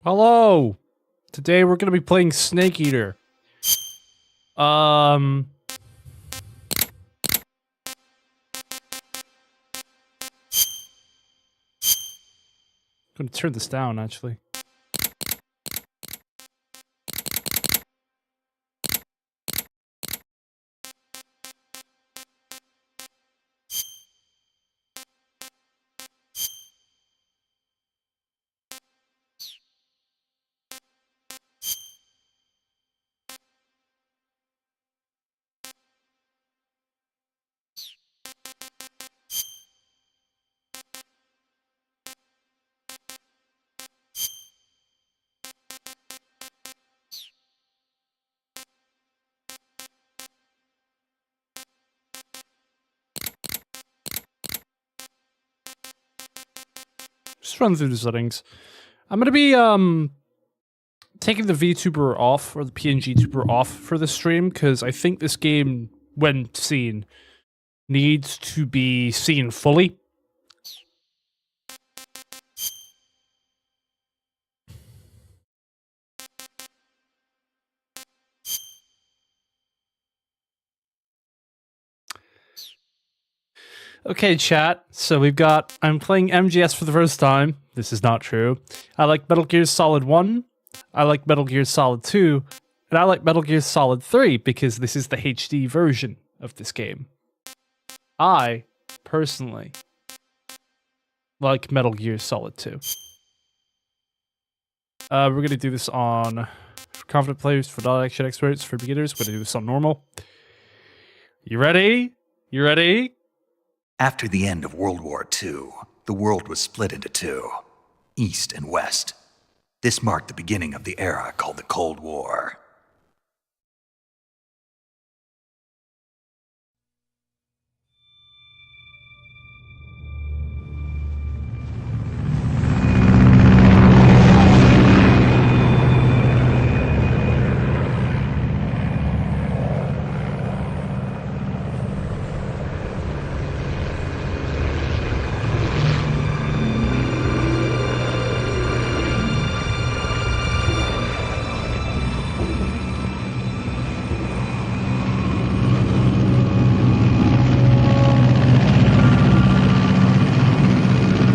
Hello! Today we're gonna be playing Snake Eater. Gonna turn this down, actually. Just run through the settings. I'm gonna be, taking the VTuber off, or the PNG tuber off for this stream, because I think this game, when seen, needs to be seen fully. Okay, chat. So I'm playing MGS for the first time. This is not true. I like Metal Gear Solid 1. I like Metal Gear Solid 2. And I like Metal Gear Solid 3 because this is the HD version of this game. I, personally, like Metal Gear Solid 2. We're going to do this on for confident players, for non-action experts, for beginners. We're going to do this on normal. You ready? You ready? After the end of World War II, the world was split into two, East and West. This marked the beginning of the era called the Cold War.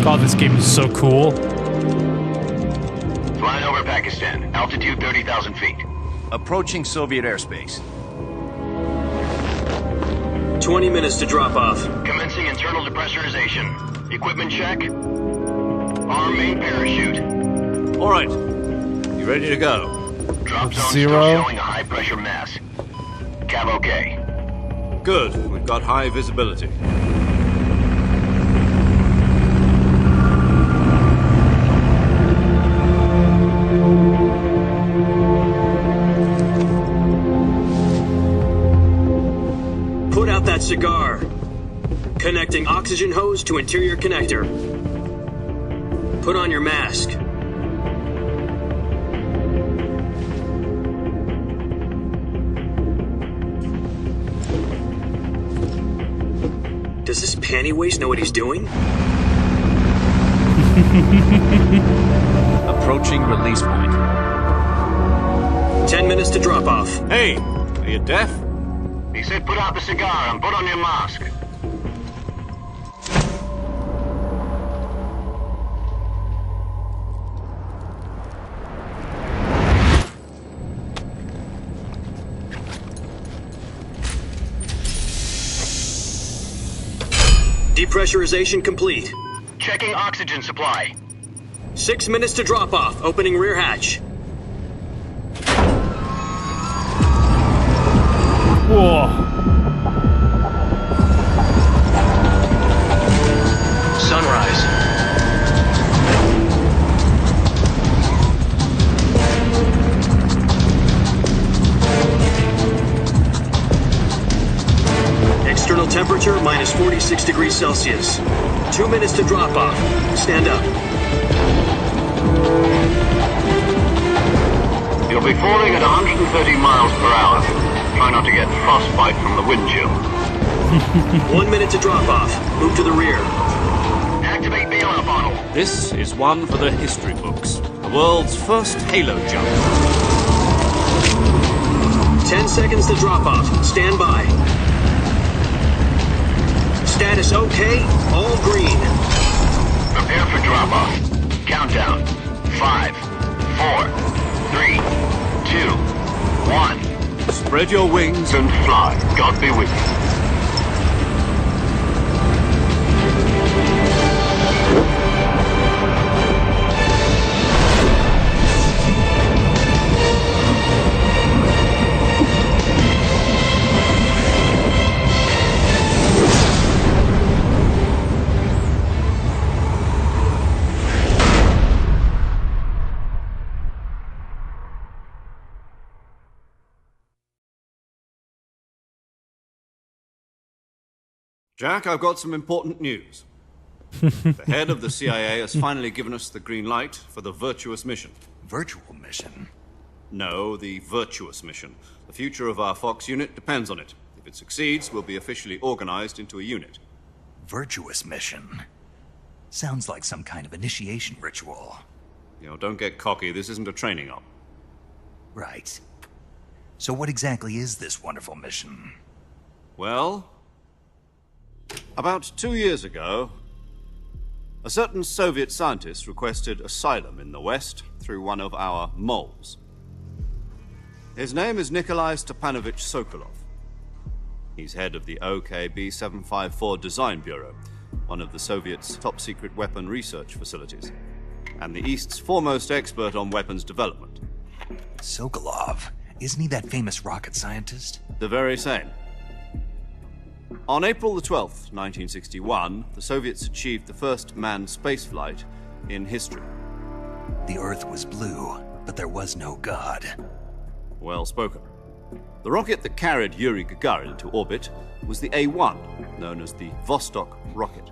God, this game is so cool. Flying over Pakistan, altitude 30,000 feet. Approaching Soviet airspace. 20 minutes to drop off. Commencing internal depressurization. Equipment check. Arm main parachute. All right. You ready to go? Drop zone Zero. still showing a high pressure mass. Cav okay. Good. We've got high visibility. Put out that cigar. Connecting oxygen hose to interior connector. Put on your mask. Does this panty waste know what he's doing? Approaching release point. 10 minutes to drop off. Hey, are you deaf? He said put out the cigar and put on your mask. Depressurization complete. Checking oxygen supply. 6 minutes to drop off. Opening rear hatch. Whoa. Sunrise. External temperature minus 46 degrees Celsius. 2 minutes to drop off. Stand up. You'll be falling at 130 miles per hour. Try not to get frostbite from the wind chill. 1 minute to drop off. Move to the rear. Activate bailout bottle. This is one for the history books. The world's first halo jump. 10 seconds to drop off. Stand by. Status okay. All green. Prepare for drop-off. Countdown. 5, 4, 3, 2, 1. Spread your wings And fly. God be with you. Jack, I've got some important news. The head of the CIA has finally given us the green light for the Virtuous mission. Virtual mission? No, the Virtuous mission. The future of our Fox unit depends on it. If it succeeds, we'll be officially organized into a unit. Virtuous mission? Sounds like some kind of initiation ritual. Don't get cocky. This isn't a training op. Right. So what exactly is this wonderful mission? Well, about 2 years ago, a certain Soviet scientist requested asylum in the West through one of our moles. His name is Nikolai Stepanovich Sokolov. He's head of the OKB 754 Design Bureau, one of the Soviets' top-secret weapon research facilities, and the East's foremost expert on weapons development. Sokolov? Isn't he that famous rocket scientist? The very same. On April the 12th, 1961, the Soviets achieved the first manned spaceflight in history. The Earth was blue, but there was no God. Well spoken. The rocket that carried Yuri Gagarin to orbit was the A-1, known as the Vostok rocket.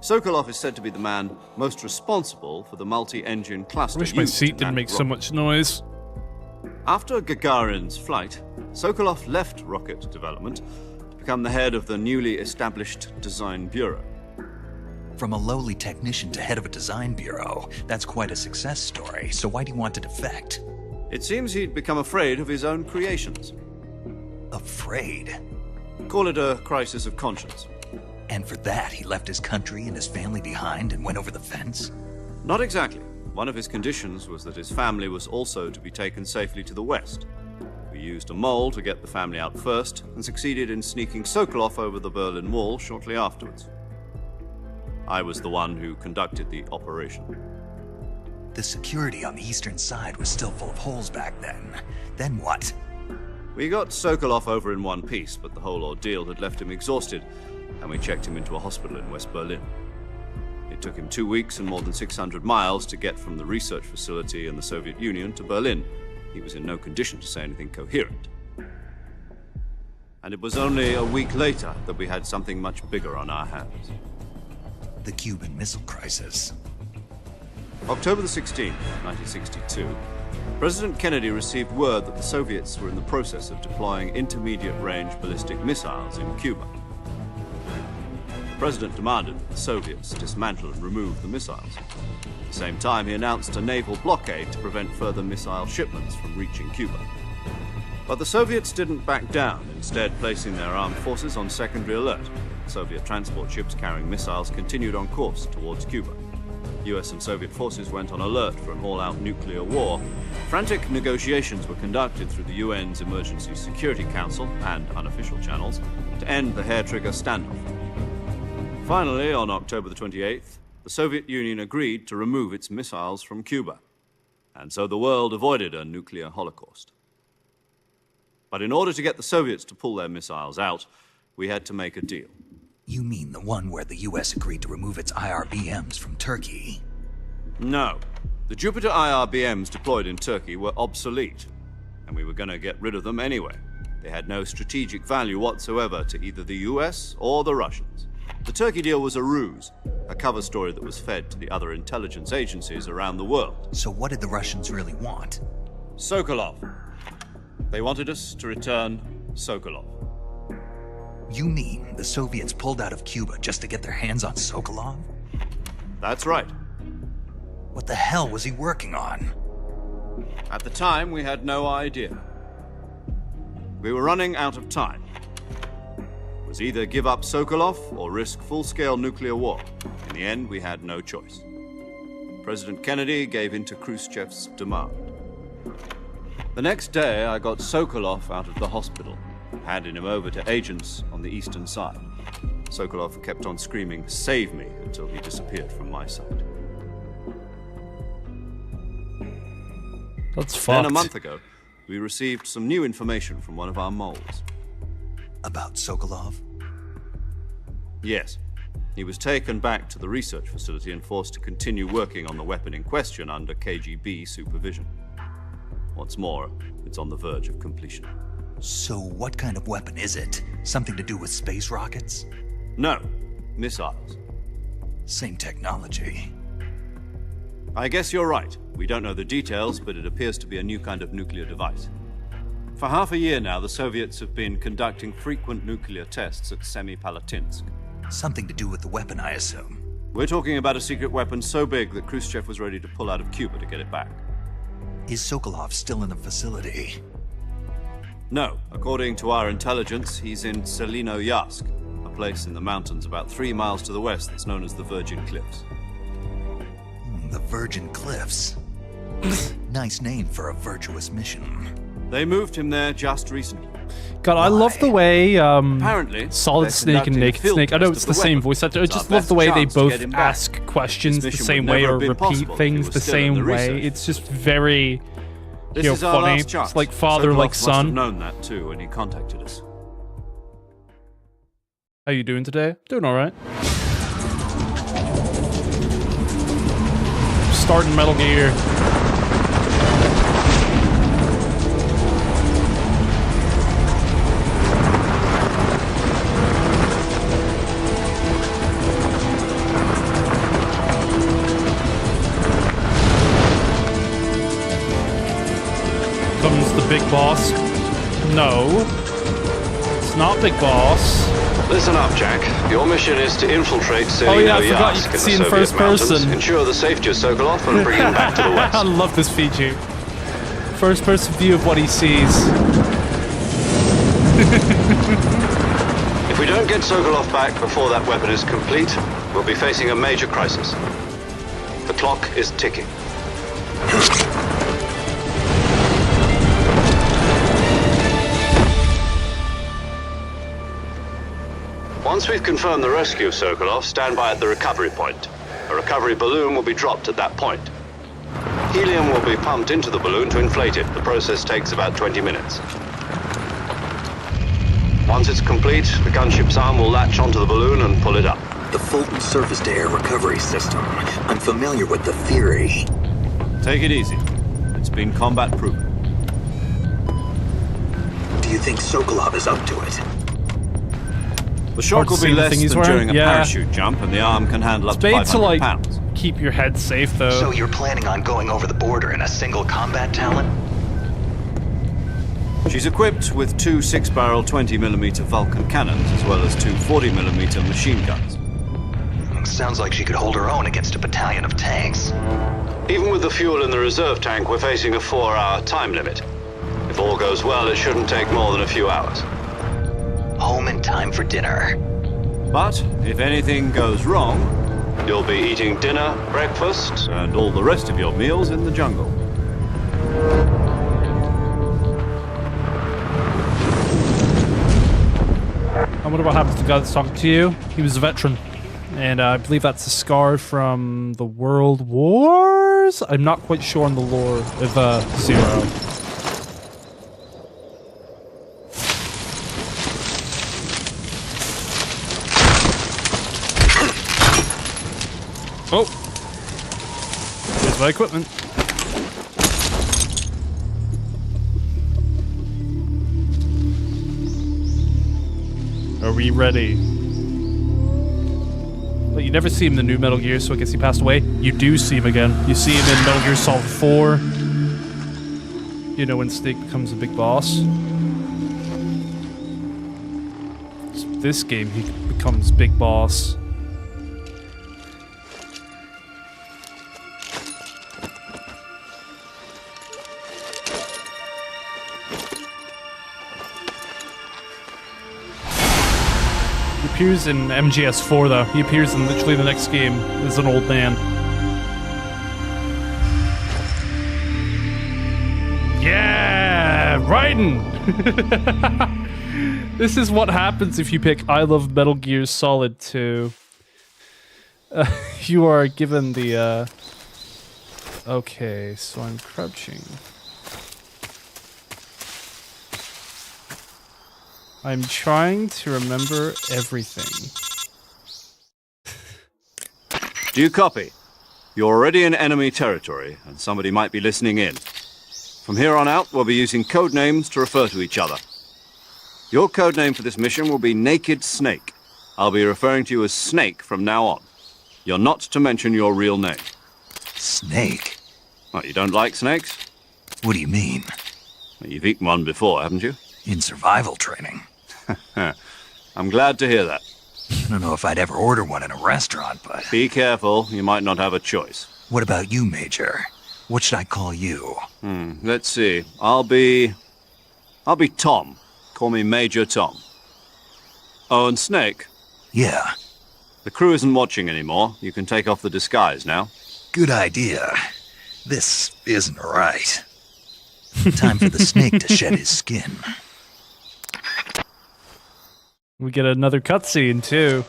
Sokolov is said to be the man most responsible for the multi-engine cluster. I wish my seat didn't make so much noise. After Gagarin's flight, Sokolov left rocket development to become the head of the newly established Design Bureau. From a lowly technician to head of a design bureau, that's quite a success story. So why do you want to defect? It seems he'd become afraid of his own creations. Afraid? Call it a crisis of conscience. And for that, he left his country and his family behind and went over the fence? Not exactly. One of his conditions was that his family was also to be taken safely to the West. We used a mole to get the family out first and succeeded in sneaking Sokolov over the Berlin Wall shortly afterwards. I was the one who conducted the operation. The security on the eastern side was still full of holes back then. Then what? We got Sokolov over in one piece, but the whole ordeal had left him exhausted, and we checked him into a hospital in West Berlin. It took him 2 weeks and more than 600 miles to get from the research facility in the Soviet Union to Berlin. He was in no condition to say anything coherent. And it was only a week later that we had something much bigger on our hands. The Cuban Missile Crisis. October the 16th, 1962, President Kennedy received word that the Soviets were in the process of deploying intermediate-range ballistic missiles in Cuba. The President demanded that the Soviets dismantle and remove the missiles. At the same time, he announced a naval blockade to prevent further missile shipments from reaching Cuba. But the Soviets didn't back down, instead placing their armed forces on secondary alert. Soviet transport ships carrying missiles continued on course towards Cuba. US and Soviet forces went on alert for an all-out nuclear war. Frantic negotiations were conducted through the UN's Emergency Security Council and unofficial channels to end the hair-trigger standoff. Finally, on October the 28th, the Soviet Union agreed to remove its missiles from Cuba, and so the world avoided a nuclear holocaust. But in order to get the Soviets to pull their missiles out, we had to make a deal. You mean the one where the US agreed to remove its IRBMs from Turkey? No. The Jupiter IRBMs deployed in Turkey were obsolete, and we were going to get rid of them anyway. They had no strategic value whatsoever to either the US or the Russians. The Turkey deal was a ruse, a cover story that was fed to the other intelligence agencies around the world. So what did the Russians really want? Sokolov. They wanted us to return Sokolov. You mean the Soviets pulled out of Cuba just to get their hands on Sokolov? That's right. What the hell was he working on? At the time, we had no idea. We were running out of time. It was either give up Sokolov or risk full-scale nuclear war. In the end, we had no choice. President Kennedy gave in to Khrushchev's demand. The next day, I got Sokolov out of the hospital, handed him over to agents on the eastern side. Sokolov kept on screaming, "Save me," until he disappeared from my sight. That's fucked. Then a month ago, we received some new information from one of our moles. About Sokolov? Yes. He was taken back to the research facility and forced to continue working on the weapon in question under KGB supervision. What's more, it's on the verge of completion. So what kind of weapon is it? Something to do with space rockets? No, missiles. Same technology. I guess you're right. We don't know the details, but it appears to be a new kind of nuclear device. For half a year now, the Soviets have been conducting frequent nuclear tests at Semipalatinsk. Something to do with the weapon, I assume. We're talking about a secret weapon so big that Khrushchev was ready to pull out of Cuba to get it back. Is Sokolov still in the facility? No, according to our intelligence, he's in Selino-Yarsk, a place in the mountains about 3 miles to the west that's known as the Virgin Cliffs. The Virgin Cliffs. Nice name for a virtuous mission. They moved him there just recently. God, I love the way Apparently, Solid they're Snake and conducting a Naked field Snake. I know test it's of the the same weapon. voice actor. I It's just our love the best way they chance to both get him back. ask questions the This mission same would way never or have been repeat possible if things he the was still in same the way. research. It's just very, This you know, is our funny. last chance. It's like father, Sokolov like must have son. known that too when he contacted us. How you doing today? Doing all right. Starting Metal Gear. Comes the big boss. No, it's not Big Boss. Listen up, Jack. Your mission is to infiltrate Oh yeah, I forgot you Selino-Yarsk can in see the in Soviet first mountains, person. ensure the safety of Sokolov and bring him back to the I west. love this feature. First person view of what he sees. If we don't get Sokolov back before that weapon is complete, we'll be facing a major crisis. The clock is ticking. Once we've confirmed the rescue of Sokolov, stand by at the recovery point. A recovery balloon will be dropped at that point. Helium will be pumped into the balloon to inflate it. The process takes about 20 minutes. Once it's complete, the gunship's arm will latch onto the balloon and pull it up. The Fulton surface-to-air recovery system. I'm familiar with the theory. Take it easy. It's been combat proven. Do you think Sokolov is up to it? The shock Hard will to be see the less thing than he's wearing. during a Yeah. parachute jump, and the arm can handle up to Made 500 to like pounds. keep your head safe though. So you're planning on going over the border in a single combat talent? She's equipped with 2 6-barrel 20mm Vulcan cannons, as well as 2 40mm machine guns. Sounds like she could hold her own against a battalion of tanks. Even with the fuel in the reserve tank, we're facing a 4-hour time limit. If all goes well, it shouldn't take more than a few hours. Home in time for dinner. But if anything goes wrong, You'll be eating dinner, breakfast, and all the rest of your meals in the jungle. I wonder what happens to the guy that's talking to you. He was a veteran. And I believe that's a scar from the World Wars? I'm not quite sure on the lore of Zero. Oh! Here's my equipment. Are we ready? But you never see him in the new Metal Gear, so I guess he passed away. You do see him again. You see him in Metal Gear Solid 4. You know, when Snake becomes a big boss. So this game, he becomes big boss. appears in MGS4 though. He appears in literally the next game as an old man. Yeah, Raiden. This is what happens if you pick I Love Metal Gear Solid 2. You are given the okay, so I'm crouching. I'm trying to remember everything. Do you copy? You're already in enemy territory, and somebody might be listening in. From here on out, we'll be using code names to refer to each other. Your code name for this mission will be Naked Snake. I'll be referring to you as Snake from now on. You're not to mention your real name. Snake? What, you don't like snakes? What do you mean? Well, you've eaten one before, haven't you? In survival training. I'm glad to hear that. I don't know if I'd ever order one in a restaurant, but... Be careful, you might not have a choice. What about you, Major? What should I call you? Let's see. I'll be Tom. Call me Major Tom. Oh, and Snake? Yeah. The crew isn't watching anymore. You can take off the disguise now. Good idea. This isn't right. Time for the snake to shed his skin. We get another cutscene too.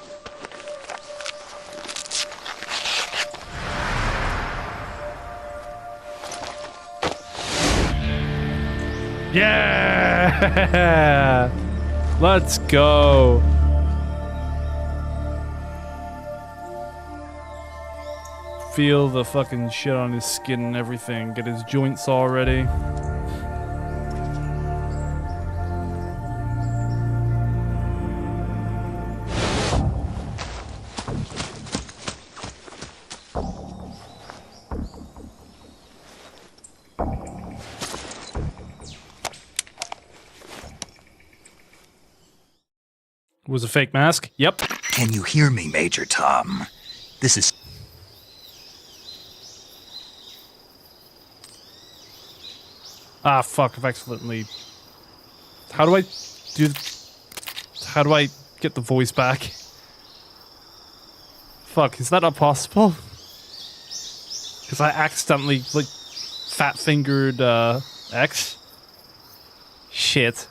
Yeah! Let's go. Feel the fucking shit on his skin and everything. Get his joints all ready. Was a fake mask? Yep. Can you hear me, Major Tom? This is... Ah, fuck, I've accidentally... How do I get the voice back? Fuck, is that not possible? Because I accidentally, like, fat-fingered, X? Shit.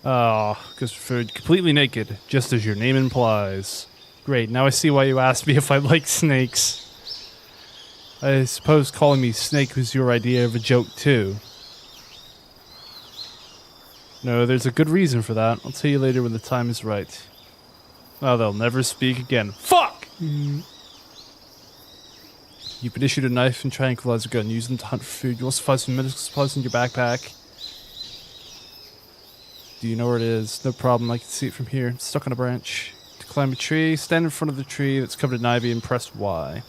Oh, because food completely naked, just as your name implies. Great, now I see why you asked me if I like snakes. I suppose calling me Snake was your idea of a joke too. No, there's a good reason for that. I'll tell you later when the time is right. Oh, they'll never speak again. Fuck! You've been issued a knife and tranquilizer gun. Use them to hunt for food. You also find some medical supplies in your backpack. Do you know where it is? No problem, I can see it from here. It's stuck on a branch. To climb a tree, stand in front of the tree that's covered in ivy and press Y.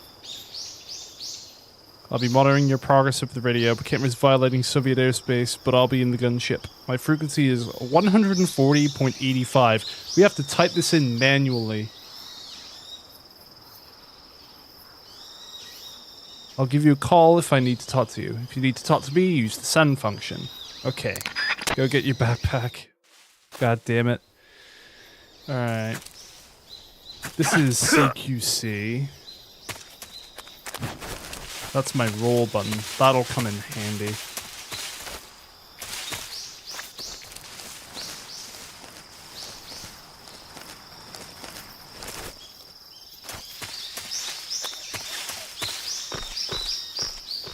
I'll be monitoring your progress over the radio, but can't risk violating Soviet airspace, but I'll be in the gunship. My frequency is 140.85. We have to type this in manually. I'll give you a call if I need to talk to you. If you need to talk to me, use the send function. Okay. Go get your backpack. God damn it. Alright. This is CQC. That's my roll button. That'll come in handy.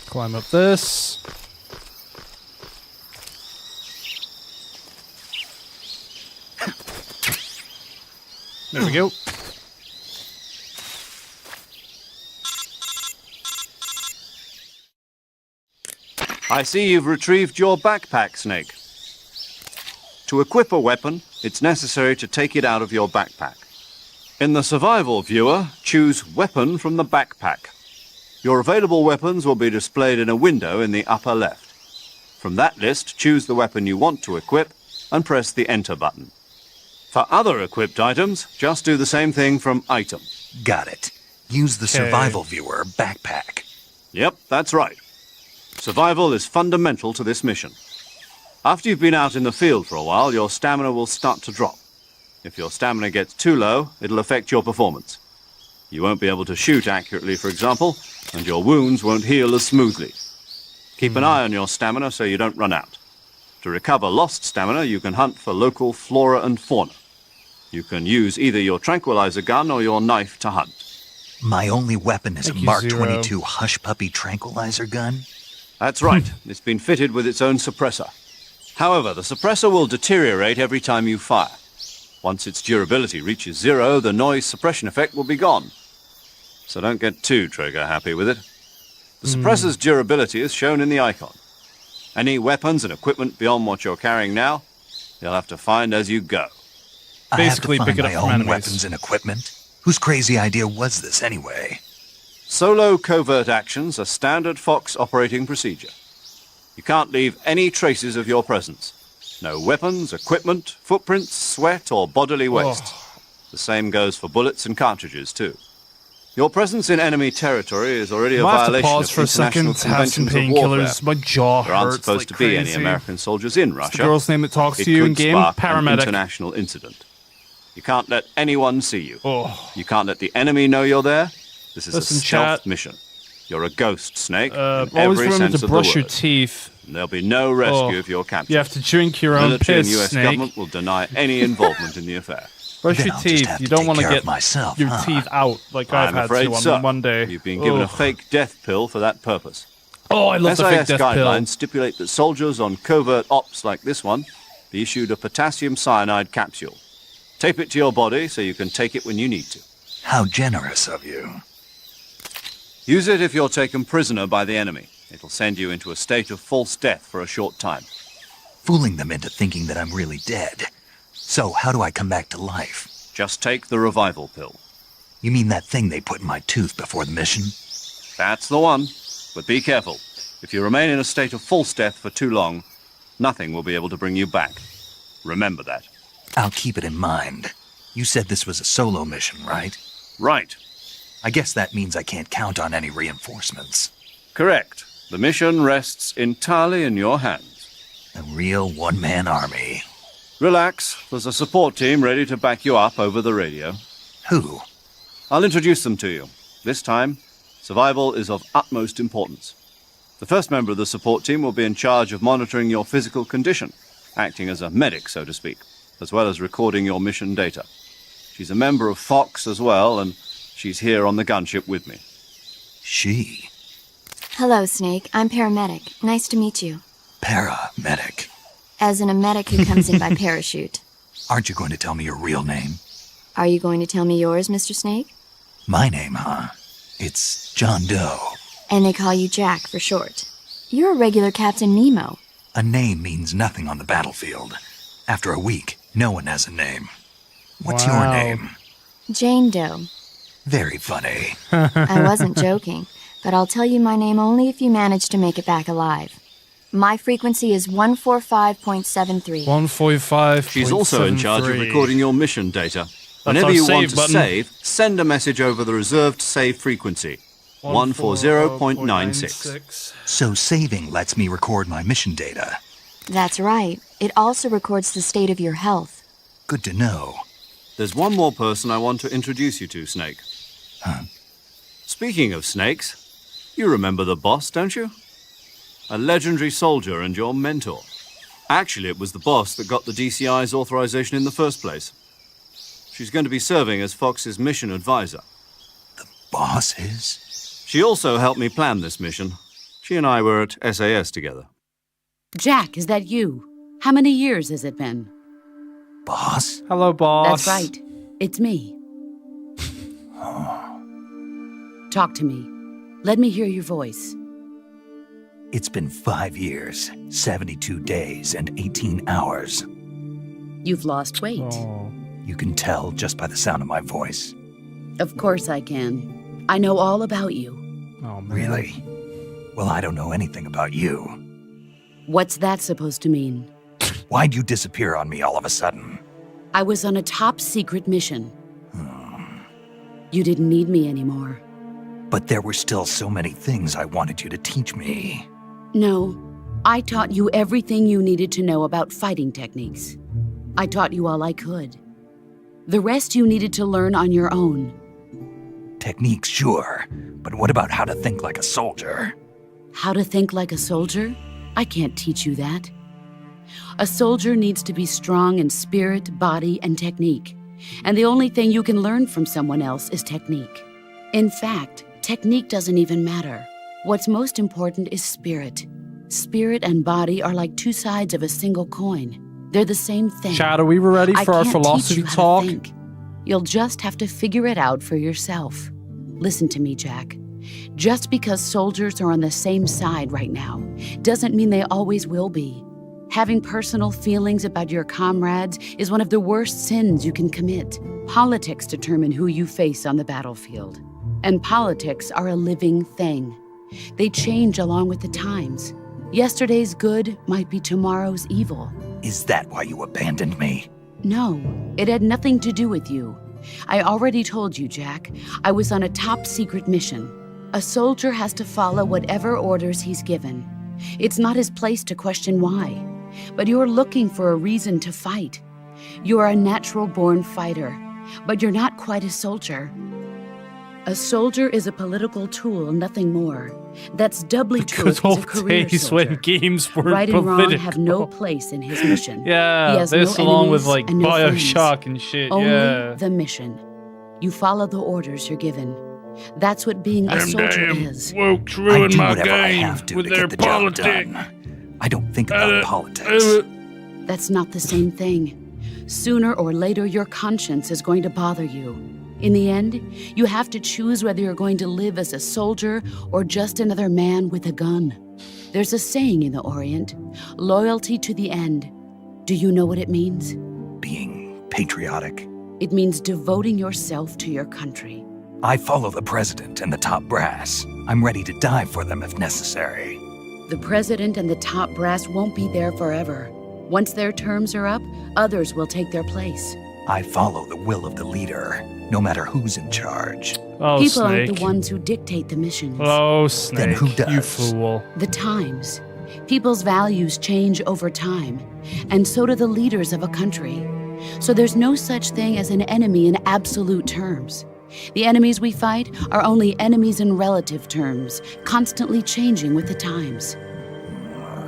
Climb up this. There we go. I see you've retrieved your backpack, Snake. To equip a weapon, it's necessary to take it out of your backpack. In the survival viewer, choose Weapon from the backpack. Your available weapons will be displayed in a window in the upper left. From that list, choose the weapon you want to equip and press the Enter button. For other equipped items, just do the same thing from Item. Got it. Use the survival viewer backpack. Yep, that's right. Survival is fundamental to this mission. After you've been out in the field for a while, your stamina will start to drop. If your stamina gets too low, it'll affect your performance. You won't be able to shoot accurately, for example, and your wounds won't heal as smoothly. Keep an eye on your stamina so you don't run out. To recover lost stamina, you can hunt for local flora and fauna. You can use either your tranquilizer gun or your knife to hunt. My only weapon is Thank a you, Mark Zero. 22 Hush Puppy tranquilizer gun. That's right. It's been fitted with its own suppressor. However, the suppressor will deteriorate every time you fire. Once its durability reaches 0, the noise suppression effect will be gone. So don't get too trigger-happy with it. The suppressor's durability is shown in the icon. Any weapons and equipment beyond what you're carrying now, you'll have to find as you go. Basically, I have to pick find it my up from own enemies. weapons and equipment. Whose crazy idea was this anyway? Solo covert actions are standard Fox operating procedure. You can't leave any traces of your presence. No weapons, equipment, footprints, sweat, or bodily waste. The same goes for bullets and cartridges, too. Your presence in enemy territory is already a Might have to violation pause of for a international second to have some conventions of warfare. painkillers. My jaw There aren't hurts supposed like to be any crazy. American soldiers in Russia. The girl's name that talks It to you could in game, spark an paramedic. international incident. You can't let anyone see you. Oh. You can't let the enemy know you're there. This is Listen, a stealth chat. mission. You're a ghost, Snake, in Always every remember sense to of brush the your word. teeth. And there'll be no rescue Oh. if you're captured. You have to drink your The own military and piss, US Snake. government will deny any involvement in the affair. Brush Then your I'll just teeth. have You to don't take want to care of get myself, your huh? teeth out like I've I'm had afraid to so. on one day. You've been given a Ugh. fake death pill for that purpose. Oh, I love the fake SIS death guidelines pill. stipulate that soldiers on covert ops like this one be issued a potassium cyanide capsule. Tape it to your body so you can take it when you need to. How generous of you. Use it if you're taken prisoner by the enemy. It'll send you into a state of false death for a short time. Fooling them into thinking that I'm really dead. So, how do I come back to life? Just take the revival pill. You mean that thing they put in my tooth before the mission? That's the one. But be careful. If you remain in a state of false death for too long, nothing will be able to bring you back. Remember that. I'll keep it in mind. You said this was a solo mission, right? Right. I guess that means I can't count on any reinforcements. Correct. The mission rests entirely in your hands. A real one-man army. Relax. There's a support team ready to back you up over the radio. Who? I'll introduce them to you. This time, survival is of utmost importance. The first member of the support team will be in charge of monitoring your physical condition, acting as a medic, so to speak, as well as recording your mission data. She's a member of Fox as well, and she's here on the gunship with me. She. Hello, Snake. I'm paramedic. Nice to meet you. Paramedic. As in a medic who comes in by parachute. Aren't you going to tell me your real name? Are you going to tell me yours, Mr. Snake? My name, huh? It's John Doe. And they call you Jack for short. You're a regular Captain Nemo. A name means nothing on the battlefield. After a week, no one has a name. What's your Wow. name? Jane Doe. Very funny. I wasn't joking, but I'll tell you my name only if you manage to make it back alive. My frequency is 145.73. 145. She's also in charge of recording your mission data. Whenever our you save want to button. save, send a message over the reserved save frequency, 140.96. So saving lets me record my mission data. That's right. It also records the state of your health. Good to know. There's one more person I want to introduce you to, Snake. Huh? Speaking of snakes, you remember the boss, don't you? A legendary soldier and your mentor. Actually, it was the boss that got the DCI's authorization in the first place. She's going to be serving as Fox's mission advisor. Boss is? She also helped me plan this mission. She and I were at SAS together. Jack, is that you? How many years has it been? Boss? Hello, boss. That's right. It's me. Talk to me. Let me hear your voice. It's been 5 years, 72 days, and 18 hours. You've lost weight. Oh. You can tell just by the sound of my voice. Of course I can. I know all about you. Oh, man. Really? Well, I don't know anything about you. What's that supposed to mean? Why'd you disappear on me all of a sudden? I was on a top secret mission. You didn't need me anymore. But there were still so many things I wanted you to teach me. No, I taught you everything you needed to know about fighting techniques. I taught you all I could. The rest you needed to learn on your own. Techniques, sure. But what about how to think like a soldier? How to think like a soldier? I can't teach you that. A soldier needs to be strong in spirit, body, and technique. And the only thing you can learn from someone else is technique. In fact, technique doesn't even matter. What's most important is spirit. Spirit and body are like two sides of a single coin. They're the same thing. Chad, are we ready for our philosophy talk? Think. You'll just have to figure it out for yourself. Listen to me, Jack. Just because soldiers are on the same side right now doesn't mean they always will be. Having personal feelings about your comrades is one of the worst sins you can commit. Politics determine who you face on the battlefield. And politics are a living thing. They change along with the times. Yesterday's good might be tomorrow's evil. Is that why you abandoned me? No, it had nothing to do with you. I already told you, Jack. I was on a top-secret mission. A soldier has to follow whatever orders he's given. It's not his place to question why. But you're looking for a reason to fight. You are a natural-born fighter, but you're not quite a soldier. A soldier is a political tool, nothing more. That's doubly true if he's a career soldier. When games were right political. and wrong have no place in his mission. Yeah, he has this no along with enemies like and no Bioshock friends. and shit. Only yeah. the mission. You follow the orders you're given. That's what being a soldier is. Wokes I ruin do my whatever I game have to with get their the job politics. done. I don't think about politics. That's not the same thing. Sooner or later, your conscience is going to bother you. In the end, you have to choose whether you're going to live as a soldier or just another man with a gun. There's a saying in the Orient, loyalty to the end. Do you know what it means? Being patriotic. It means devoting yourself to your country. I follow the president and the top brass. I'm ready to die for them if necessary. The president and the top brass won't be there forever. Once their terms are up, others will take their place. I follow the will of the leader, no matter who's in charge. Oh, People Snake. aren't the ones who dictate the missions. Oh, Snake. Then who You does? fool. The times. People's values change over time, and so do the leaders of a country. So there's no such thing as an enemy in absolute terms. The enemies we fight are only enemies in relative terms, constantly changing with the times.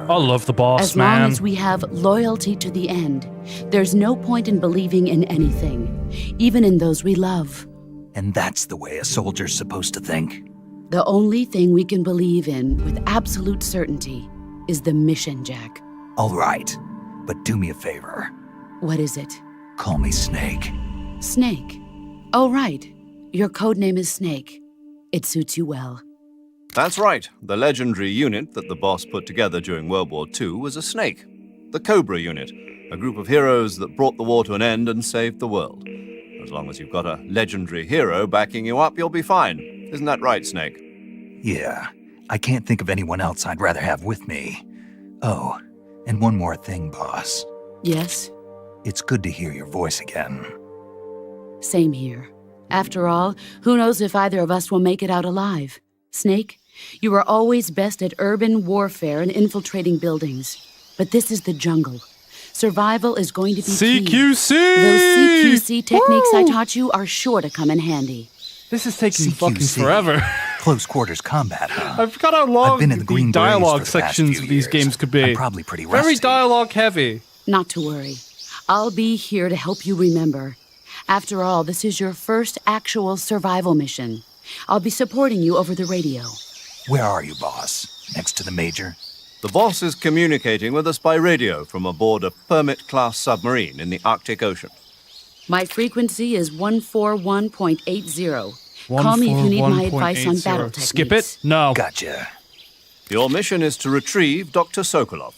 I love the boss, As man. long as we have loyalty to the end, there's no point in believing in anything, even in those we love. And that's the way a soldier's supposed to think. The only thing we can believe in with absolute certainty is the mission, Jack. All right, but do me a favor. What is it? Call me Snake. Snake. Oh, right. Your codename is Snake. It suits you well. That's right. The legendary unit that the boss put together during World War II was a snake. The Cobra unit, a group of heroes that brought the war to an end and saved the world. As long as you've got a legendary hero backing you up, you'll be fine. Isn't that right, Snake? Yeah, I can't think of anyone else I'd rather have with me. Oh, and one more thing, boss. Yes? It's good to hear your voice again. Same here. After all, who knows if either of us will make it out alive? Snake, you are always best at urban warfare and infiltrating buildings. But this is the jungle. Survival is going to be key. CQC! Those CQC techniques I taught you are sure to come in handy. This is taking CQC. fucking forever. Close quarters combat, huh? I forgot how long I've been in the Green Berets dialogue for the past sections few of these years. games could be. I'm probably pretty rusty. Very dialogue heavy. Not to worry. I'll be here to help you remember. After all, this is your first actual survival mission. I'll be supporting you over the radio. Where are you, boss? Next to the major? The boss is communicating with us by radio from aboard a Permit-class submarine in the Arctic Ocean. My frequency is 141.80. Call me if you need my advice on battle techniques. Skip it? No. Gotcha. Your mission is to retrieve Dr. Sokolov.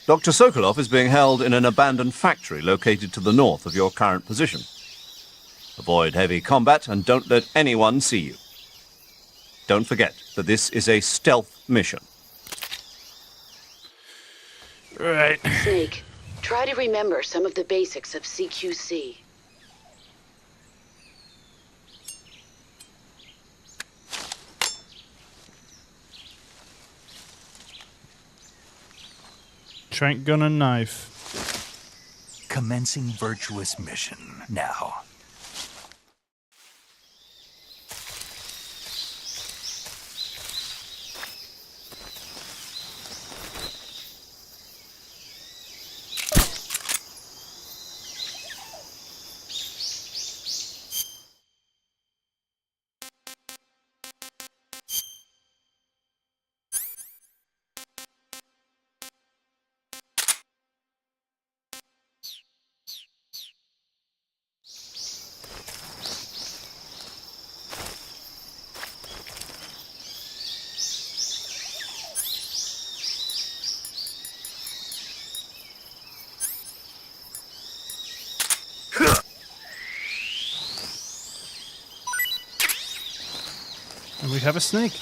Dr. Sokolov is being held in an abandoned factory located to the north of your current position. Avoid heavy combat and don't let anyone see you. Don't forget that this is a stealth mission. Right. Snake, try to remember some of the basics of CQC. Trank gun and knife. Commencing Virtuous mission now. And we have a snake.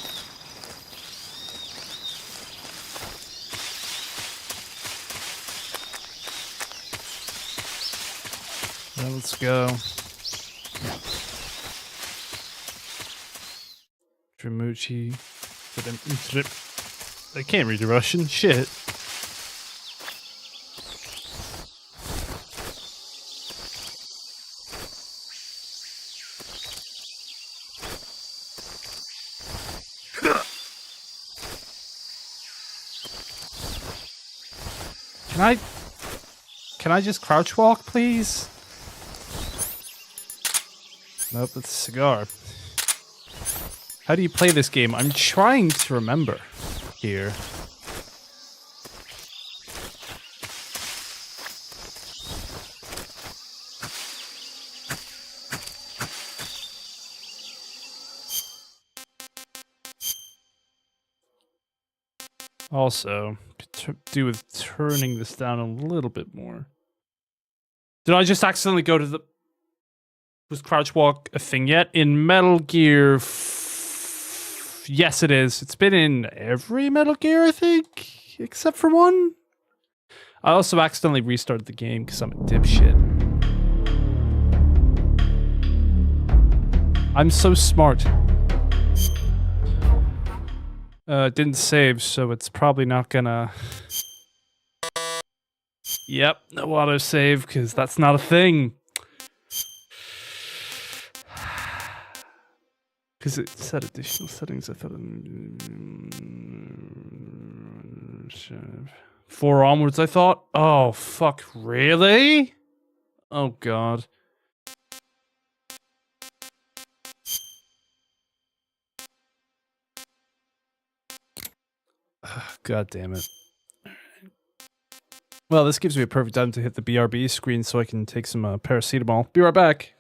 Well, let's go. Dramuchi. I can't read the Russian. Shit. Can I just crouch walk, please? Nope, that's a cigar. How do you play this game? I'm trying to remember here. Also, to do with turning this down a little bit more. Did I just accidentally go to the... Was crouch walk a thing yet? In Metal Gear... Yes, it is. It's been in every Metal Gear, I think? Except for one? I also accidentally restarted the game because I'm a dipshit. I'm so smart. Didn't save, so it's probably not gonna... Yep, no autosave, because that's not a thing. Because it said additional settings, I thought... 4 onwards, I thought? Oh, fuck, really? Oh, God. God damn it. Well, this gives me a perfect time to hit the BRB screen so I can take some paracetamol. Be right back.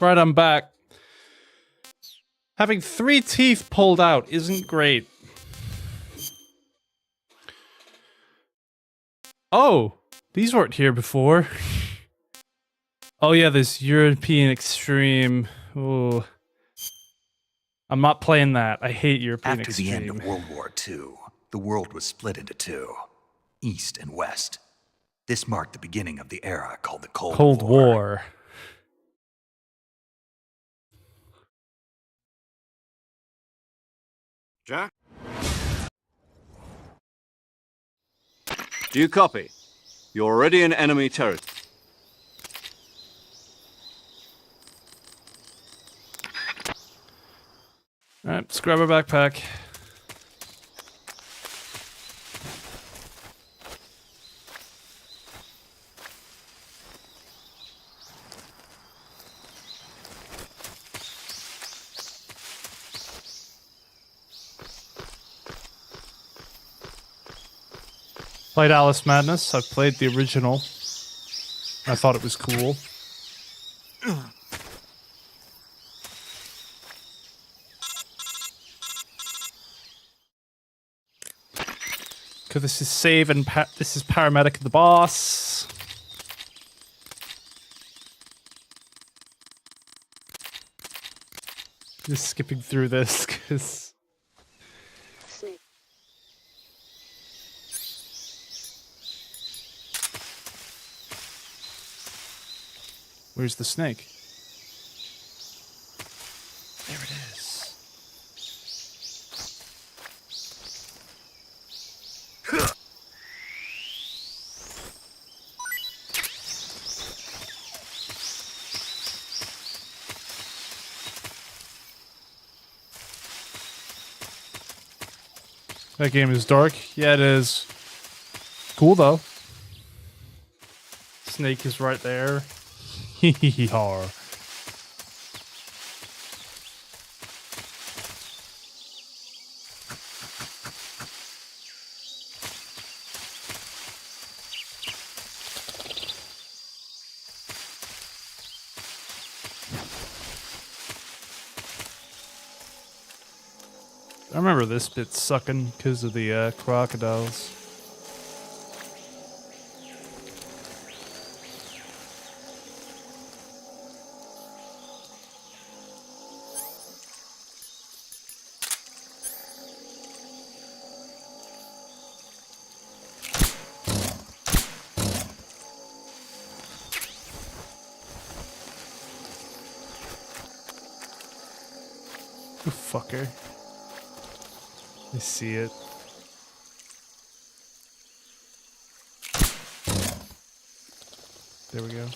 Right, I'm back. Having 3 teeth pulled out isn't great. Oh, these weren't here before. Oh yeah, this European Extreme. Ooh. I'm not playing that. I hate European After Extreme. the end of World War II, the world was split into two, East and West. This marked the beginning of the era called the Cold War. Jack? Do you copy? You're already in enemy territory. Alright, let's grab our backpack. Played Alice Madness. I've played the original. I thought it was cool. Cause this is save and this is paramedic the boss. Just skipping through this because. Where's the snake? There it is. That game is dark. Yeah, it is. Cool though. Snake is right there. Hee hee hee har. I remember this bit sucking because of the crocodiles. You fucker. I see it. There we go.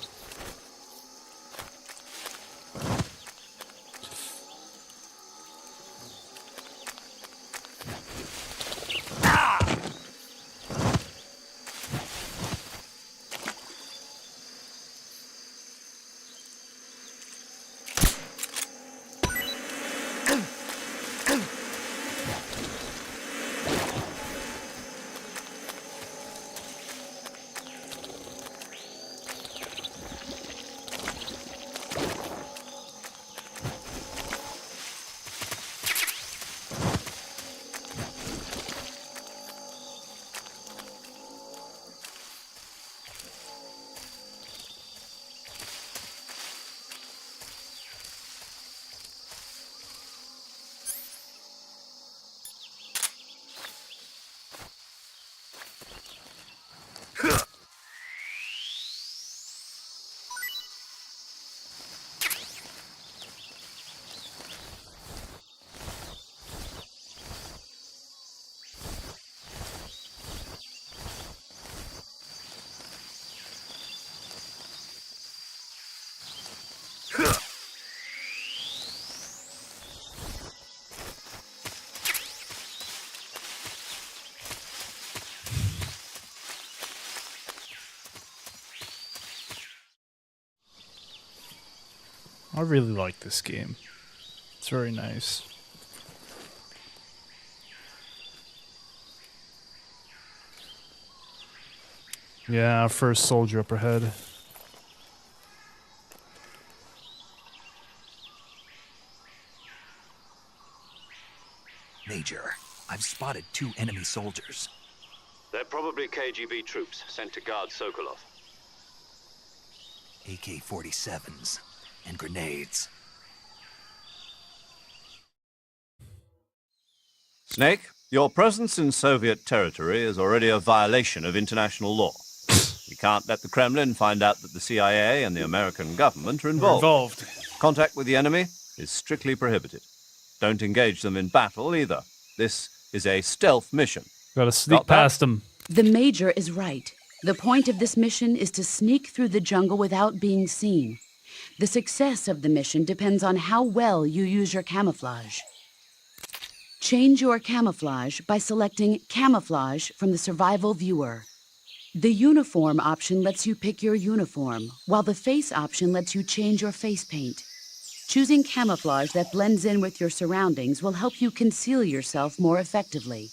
I really like this game. It's very nice. Yeah, first soldier up ahead. Major, I've spotted 2 enemy soldiers. They're probably KGB troops sent to guard Sokolov. AK-47s and grenades. Snake, your presence in Soviet territory is already a violation of international law. We can't let the Kremlin find out that the CIA and the American government are involved. Contact with the enemy is strictly prohibited. Don't engage them in battle either. This is a stealth mission. Gotta sneak past them. The Major is right. The point of this mission is to sneak through the jungle without being seen. The success of the mission depends on how well you use your camouflage. Change your camouflage by selecting Camouflage from the Survival Viewer. The Uniform option lets you pick your uniform, while the Face option lets you change your face paint. Choosing camouflage that blends in with your surroundings will help you conceal yourself more effectively.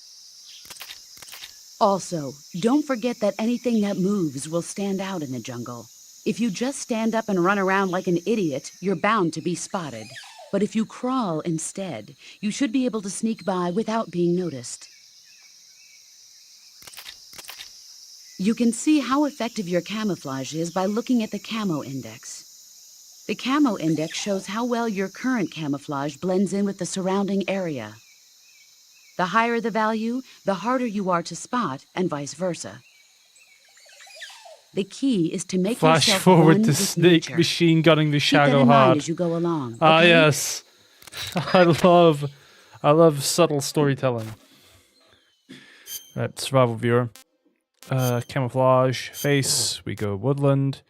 Also, don't forget that anything that moves will stand out in the jungle. If you just stand up and run around like an idiot, you're bound to be spotted. But if you crawl instead, you should be able to sneak by without being noticed. You can see how effective your camouflage is by looking at the Camo Index. The Camo Index shows how well your current camouflage blends in with the surrounding area. The higher the value, the harder you are to spot, and vice versa. The key is to make Flash yourself forward one to with Snake nature. machine gunning the Keep that Shadow in mind hard. as you go along. Ah, okay? yes. I love subtle storytelling. Right, survival viewer. Camouflage, face, we go woodland.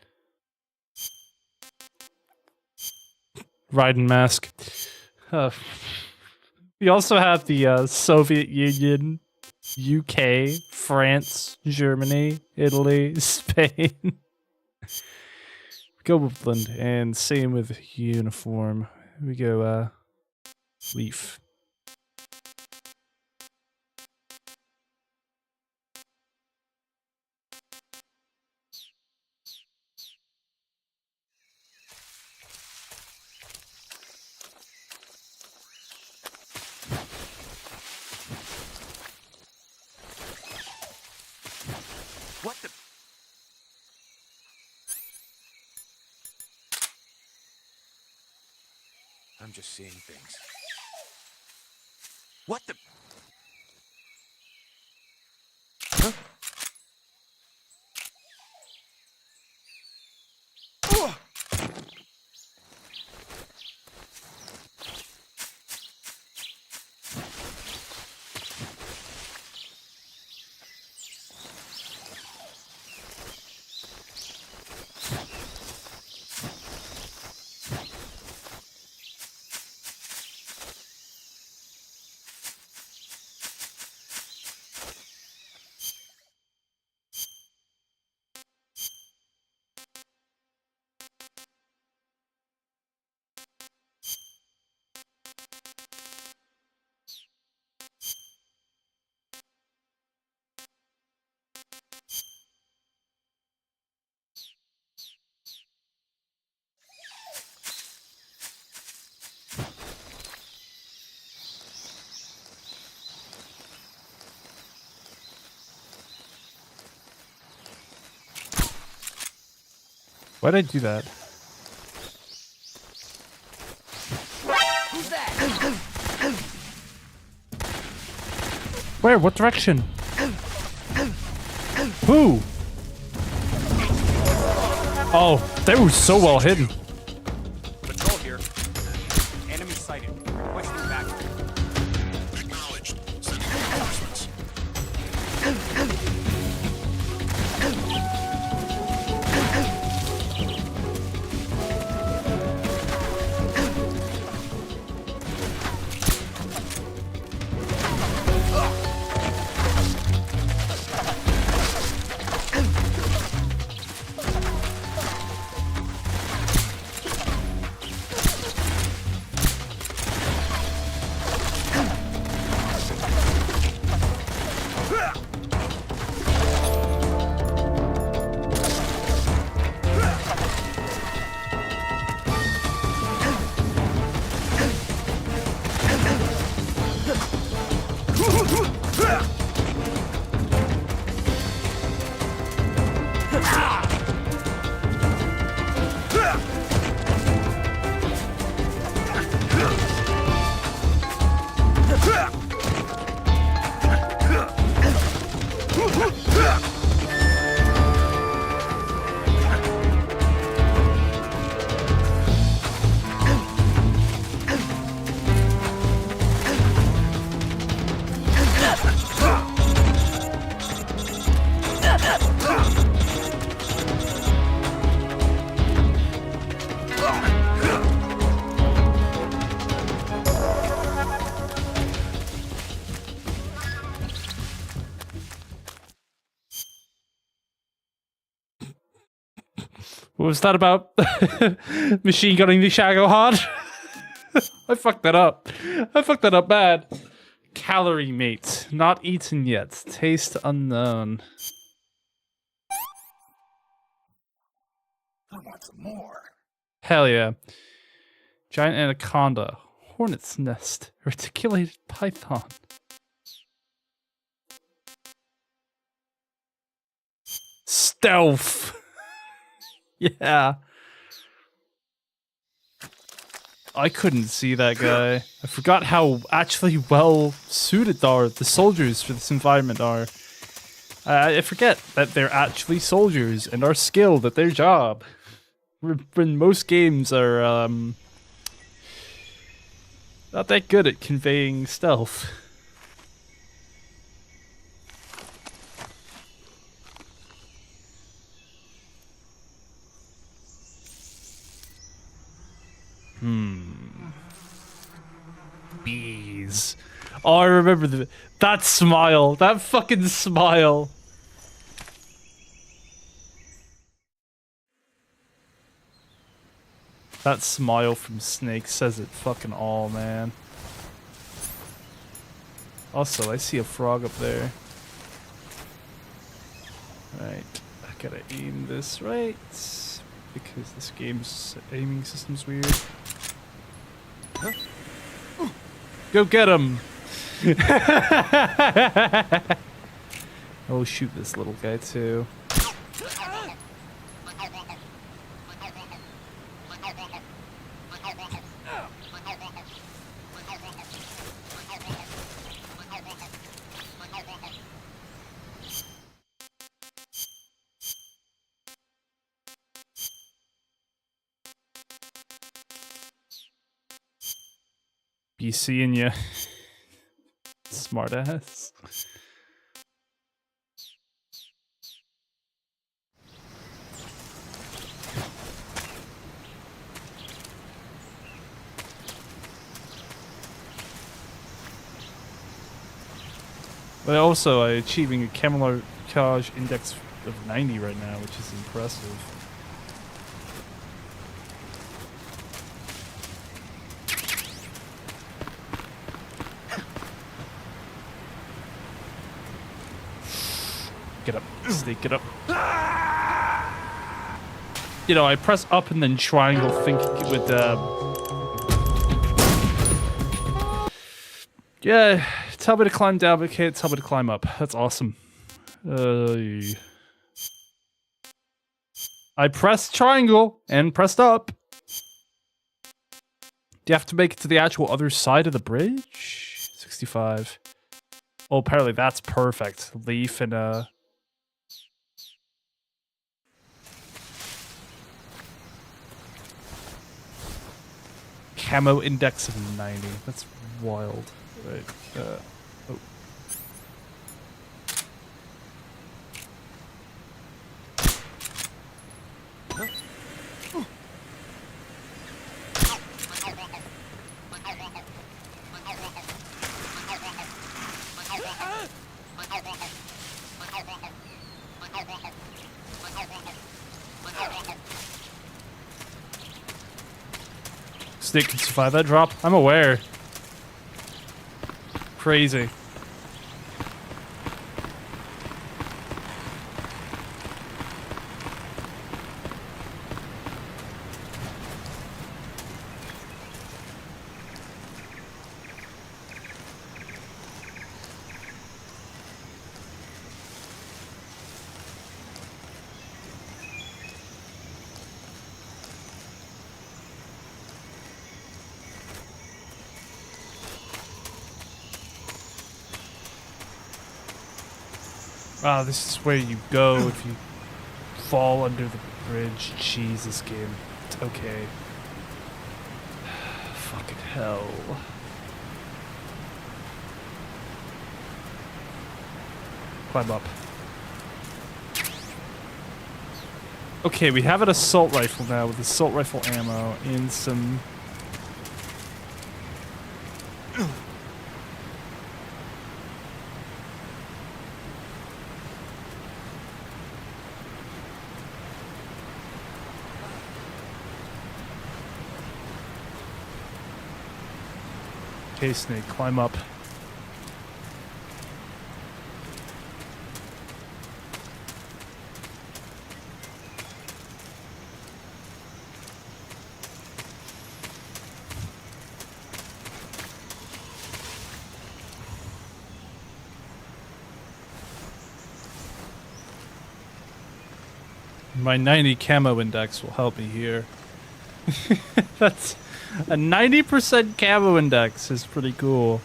Riding mask. We also have the Soviet Union, UK, France, Germany, Italy, Spain. Go woodland, and same with uniform. We go leaf. What the? I'm just seeing things. What the? Huh? Why'd I do that? Who's that? Where? What direction? Who? Oh, they were so well hidden. Patrol here. Enemy sighted. Requesting backup. Acknowledged. Sending reinforcements. What was that about? Machine gunning the Shagohod? I fucked that up. I fucked that up bad. Calorie mate. Not eaten yet. Taste unknown. I want some more. Hell yeah. Giant anaconda. Hornet's nest. Reticulated python. Stealth. Yeah. I couldn't see that guy. I forgot how actually well suited the soldiers for this environment are. I forget that they're actually soldiers and are skilled at their job. When most games are not that good at conveying stealth. Bees. Oh, I remember that smile. That fucking smile. That smile from Snake says it fucking all, man. Also, I see a frog up there. Right. I gotta aim this right. Because this game's aiming system's weird. Huh? Go get him! I'll shoot this little guy too. Be seeing ya. Smartass. But also, achieving a camouflage index of 90 right now, which is impressive. Get up, Snake, get up. You know, I press up and then triangle think with yeah, tell me to climb down, but can't tell me to climb up. That's awesome. I pressed triangle and pressed up. Do you have to make it to the actual other side of the bridge? 65. Oh, apparently that's perfect. Leaf and camo index of 90. That's wild. Right. Oh. Snake can survive that drop? I'm aware. Crazy. Wow, this is where you go if you fall under the bridge. Jesus, game. It's okay. Fucking hell. Climb up. Okay, we have an assault rifle now with assault rifle ammo and some... Okay, Snake, climb up. My 90 camo index will help me here. That's a 90% camo index is pretty cool.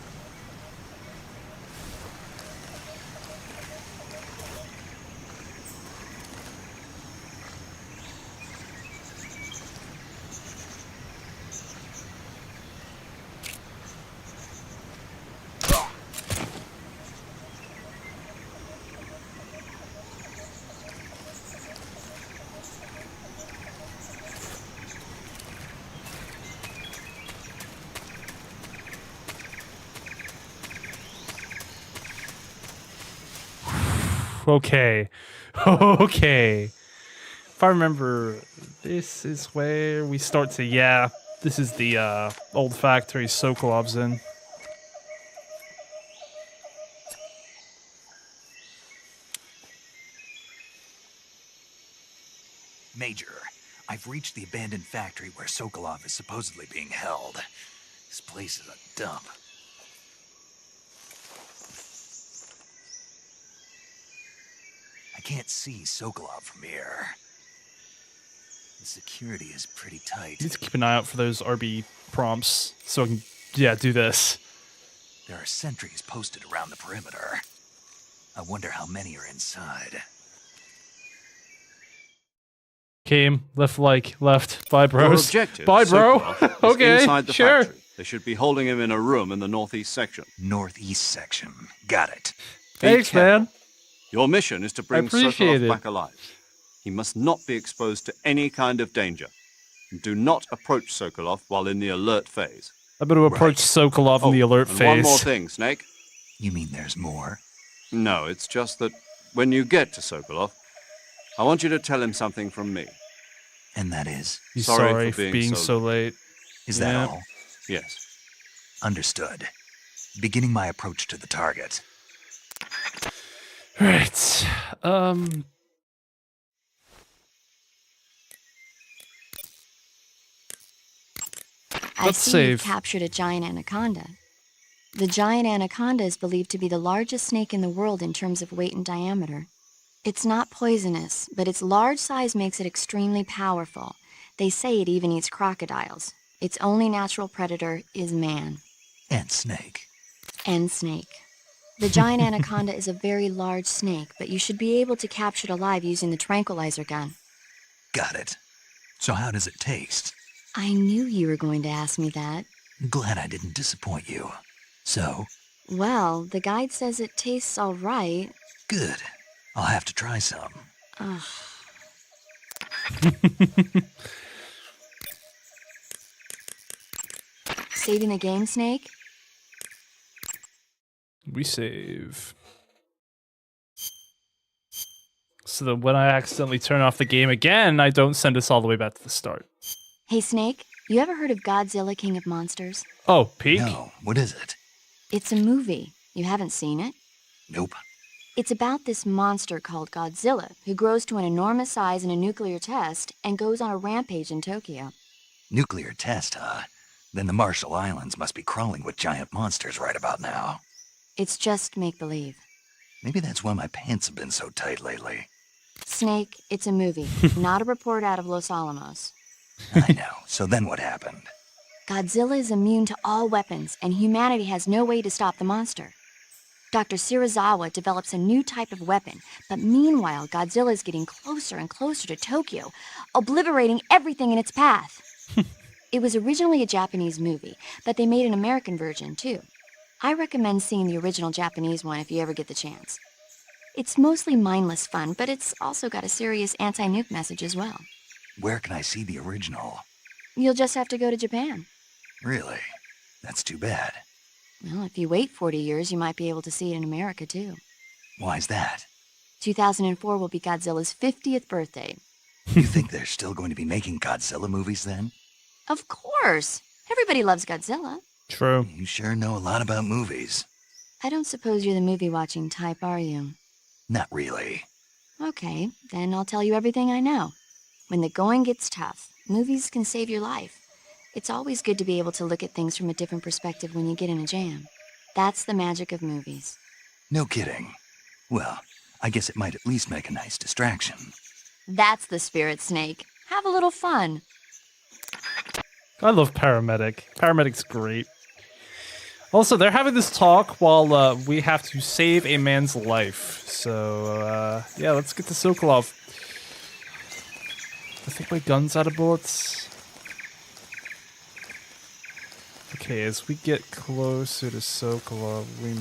Okay. Okay. If I remember, this is where we start to, yeah, this is the old factory Sokolov's in. Major, I've reached the abandoned factory where Sokolov is supposedly being held. This place is a dump. I can't see Sokolov from here. The security is pretty tight. Need to keep an eye out for those RB prompts so I can, yeah, do this. There are sentries posted around the perimeter. I wonder how many are inside. Came, left, bye, Your bros. objective, Bye, bro. Sokolov, is Okay, inside the sure. factory. They should be holding him in a room in the northeast section. Northeast section. Got it. Thanks, man. Your mission is to bring appreciate Sokolov it. back alive. He must not be exposed to any kind of danger. And do not approach Sokolov while in the alert phase. I'm going to approach Sokolov in the alert and phase. one more thing, Snake. You mean there's more? No, it's just that when you get to Sokolov, I want you to tell him something from me. And that is? He's sorry for being so late. Is that all? Yes. Understood. Beginning my approach to the target. Right. I see you've captured a giant anaconda. The giant anaconda is believed to be the largest snake in the world in terms of weight and diameter. It's not poisonous, but its large size makes it extremely powerful. They say it even eats crocodiles. Its only natural predator is man. And snake. And snake. The giant anaconda is a very large snake, but you should be able to capture it alive using the tranquilizer gun. Got it. So how does it taste? I knew you were going to ask me that. Glad I didn't disappoint you. So? Well, the guide says it tastes all right. Good. I'll have to try some. Ugh. Saving the game, Snake? We save. So that when I accidentally turn off the game again, I don't send us all the way back to the start. Hey, Snake, you ever heard of Godzilla, King of Monsters? Oh, peek? No, what is it? It's a movie. You haven't seen it? Nope. It's about this monster called Godzilla, who grows to an enormous size in a nuclear test and goes on a rampage in Tokyo. Nuclear test, huh? Then the Marshall Islands must be crawling with giant monsters right about now. It's just make-believe. Maybe that's why my pants have been so tight lately. Snake, it's a movie, not a report out of Los Alamos. I know. So then what happened? Godzilla is immune to all weapons, and humanity has no way to stop the monster. Dr. Shirazawa develops a new type of weapon, but meanwhile, Godzilla is getting closer and closer to Tokyo, obliterating everything in its path. It was originally a Japanese movie, but they made an American version, too. I recommend seeing the original Japanese one if you ever get the chance. It's mostly mindless fun, but it's also got a serious anti-nuke message as well. Where can I see the original? You'll just have to go to Japan. Really? That's too bad. Well, if you wait 40 years, you might be able to see it in America, too. Why's that? 2004 will be Godzilla's 50th birthday. You think they're still going to be making Godzilla movies then? Of course! Everybody loves Godzilla. True. You sure know a lot about movies. I don't suppose you're the movie-watching type, are you? Not really. Okay, then I'll tell you everything I know. When the going gets tough, movies can save your life. It's always good to be able to look at things from a different perspective when you get in a jam. That's the magic of movies. No kidding. Well, I guess it might at least make a nice distraction. That's the spirit, Snake. Have a little fun. I love Paramedic. Paramedic's great. Also, they're having this talk while we have to save a man's life. So, yeah, let's get to Sokolov. I think my gun's out of bullets. Okay, as we get closer to Sokolov, we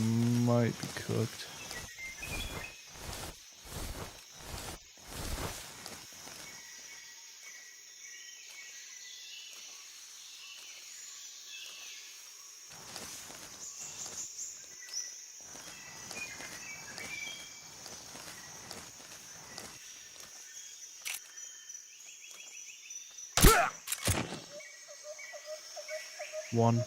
might be cooked. One.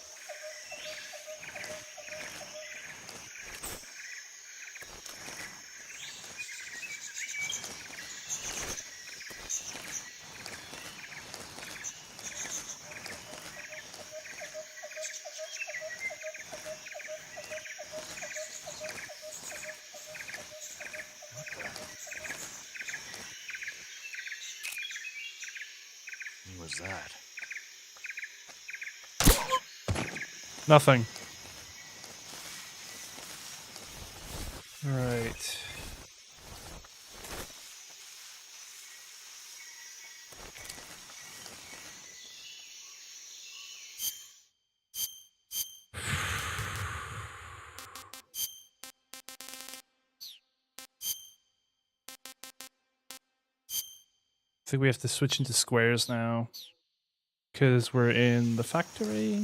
What was that? Nothing. Alright. I think we have to switch into squares now. Because we're in the factory.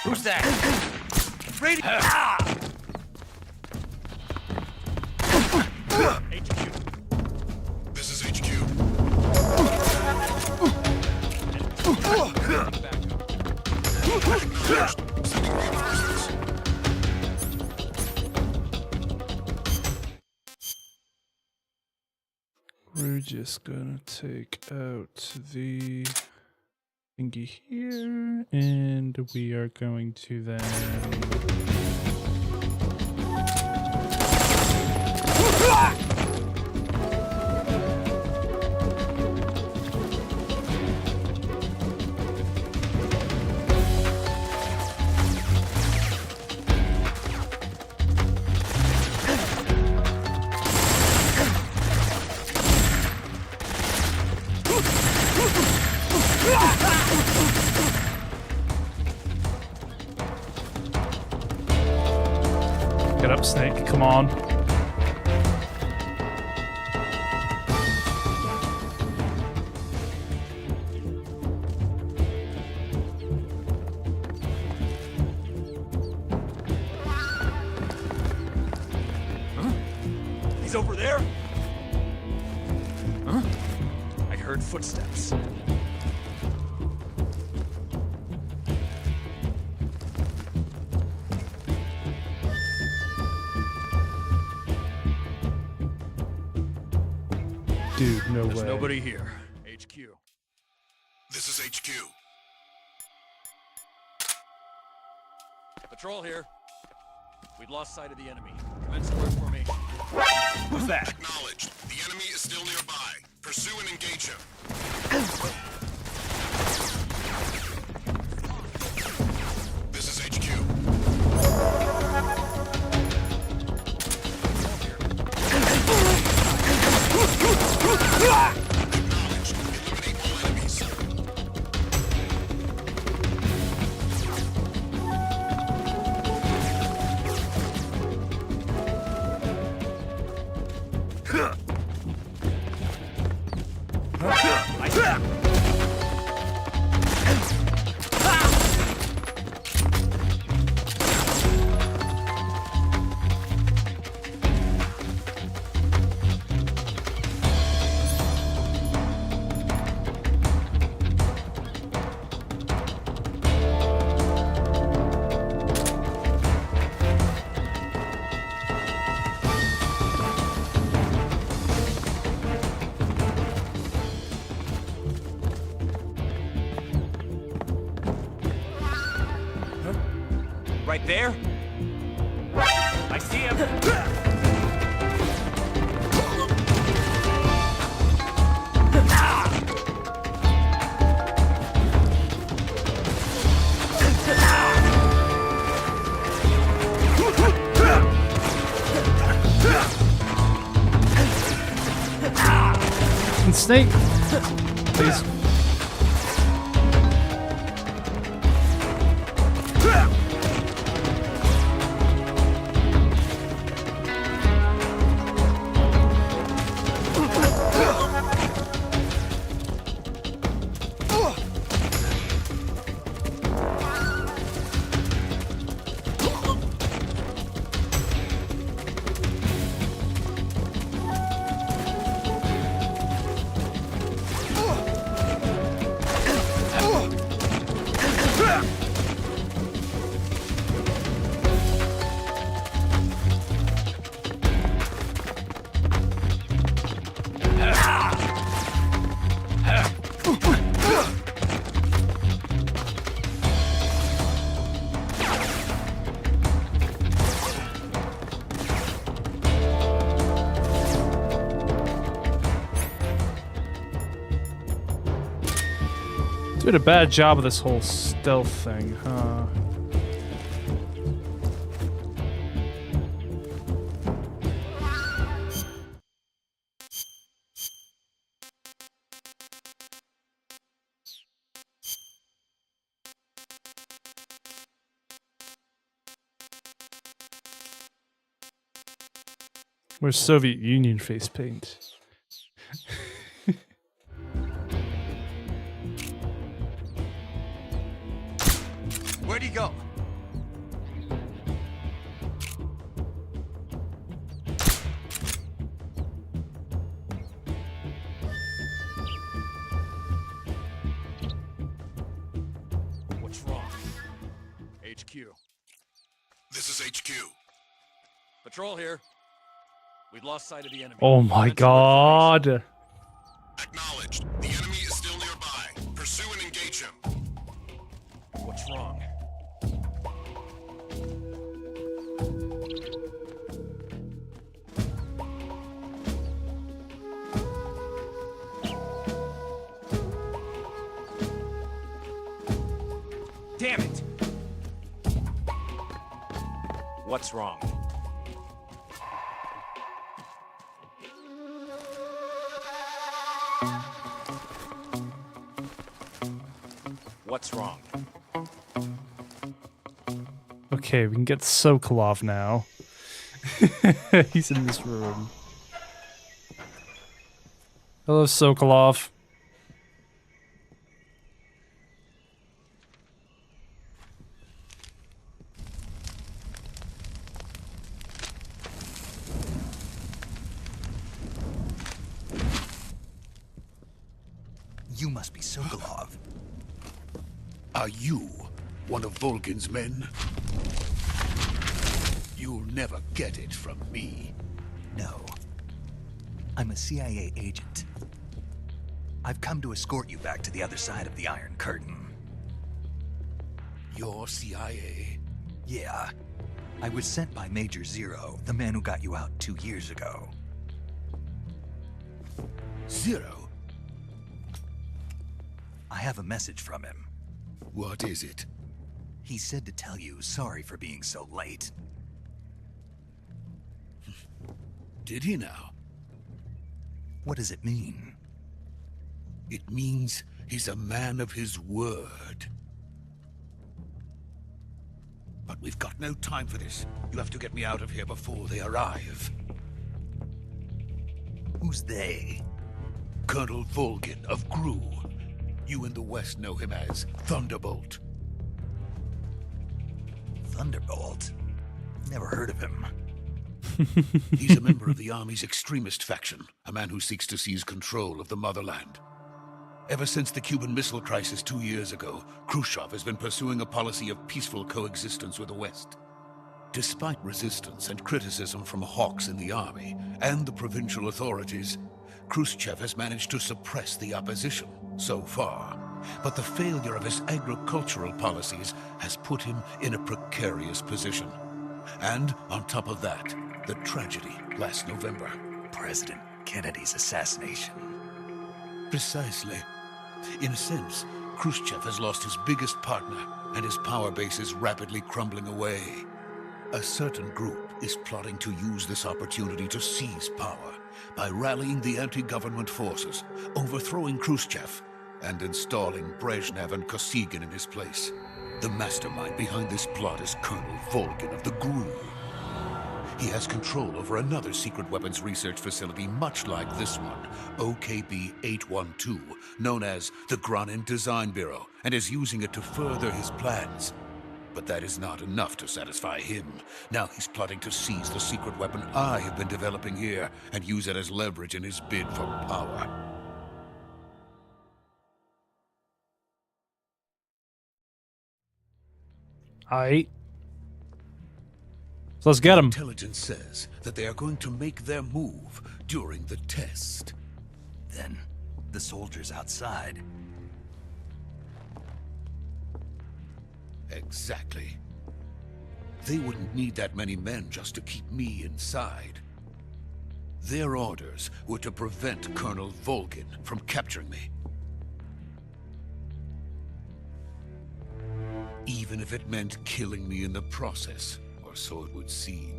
Who's that? Radio. HQ. This is HQ. Acknowledged. Sending reinforcements. We're just gonna take out the thingy here, and we are going to then... Get up, Snake. Come on. Huh? He's over there? Huh? I heard footsteps. Dude, no There's way. nobody here. HQ. This is HQ. Patrol here. We've lost sight of the enemy. Commence alert for me. Who's that? Acknowledged. The enemy is still nearby. Pursue and engage him. right there? I see him. Snake, please. Doing a bad job of this whole stealth thing, huh? Where's Soviet Union face paint? Where'd he go? What's wrong? HQ. This is HQ. Patrol here. We've lost sight of the enemy. Oh my god. Acknowledged. The enemy is still nearby. Pursue and engage him. What's wrong? Damn it! What's wrong? What's wrong? Okay, we can get Sokolov now. He's in this room. Hello, Sokolov. You must be Sokolov. Are you one of Volgin's men? You'll never get it from me. No. I'm a CIA agent. I've come to escort you back to the other side of the Iron Curtain. You're CIA? Yeah. I was sent by Major Zero, the man who got you out 2 years ago. Zero? I have a message from him. What is it? He said to tell you sorry for being so late. Did he now? What does it mean? It means he's a man of his word. But we've got no time for this. You have to get me out of here before they arrive. Who's they? Colonel Volgin of GRU. You in the West know him as Thunderbolt. Thunderbolt? Never heard of him. He's a member of the Army's extremist faction, a man who seeks to seize control of the motherland. Ever since the Cuban Missile Crisis 2 years ago, Khrushchev has been pursuing a policy of peaceful coexistence with the West. Despite resistance and criticism from hawks in the Army and the provincial authorities, Khrushchev has managed to suppress the opposition so far. but the failure of his agricultural policies has put him in a precarious position. And on top of that, the tragedy last November. President Kennedy's assassination. Precisely. In a sense, Khrushchev has lost his biggest partner, and his power base is rapidly crumbling away. A certain group is plotting to use this opportunity to seize power by rallying the anti-government forces, overthrowing Khrushchev, and installing Brezhnev and Kosygin in his place. The mastermind behind this plot is Colonel Volgin of the GRU. He has control over another secret weapons research facility much like this one, OKB-812, known as the Granin Design Bureau, and is using it to further his plans. But that is not enough to satisfy him. Now he's plotting to seize the secret weapon I have been developing here and use it as leverage in his bid for power. Aight. So let's get him. Intelligence says that they are going to make their move during the test. Then, the soldiers outside. Exactly. They wouldn't need that many men just to keep me inside. Their orders were to prevent Colonel Volgin from capturing me. Even if it meant killing me in the process, or so it would seem.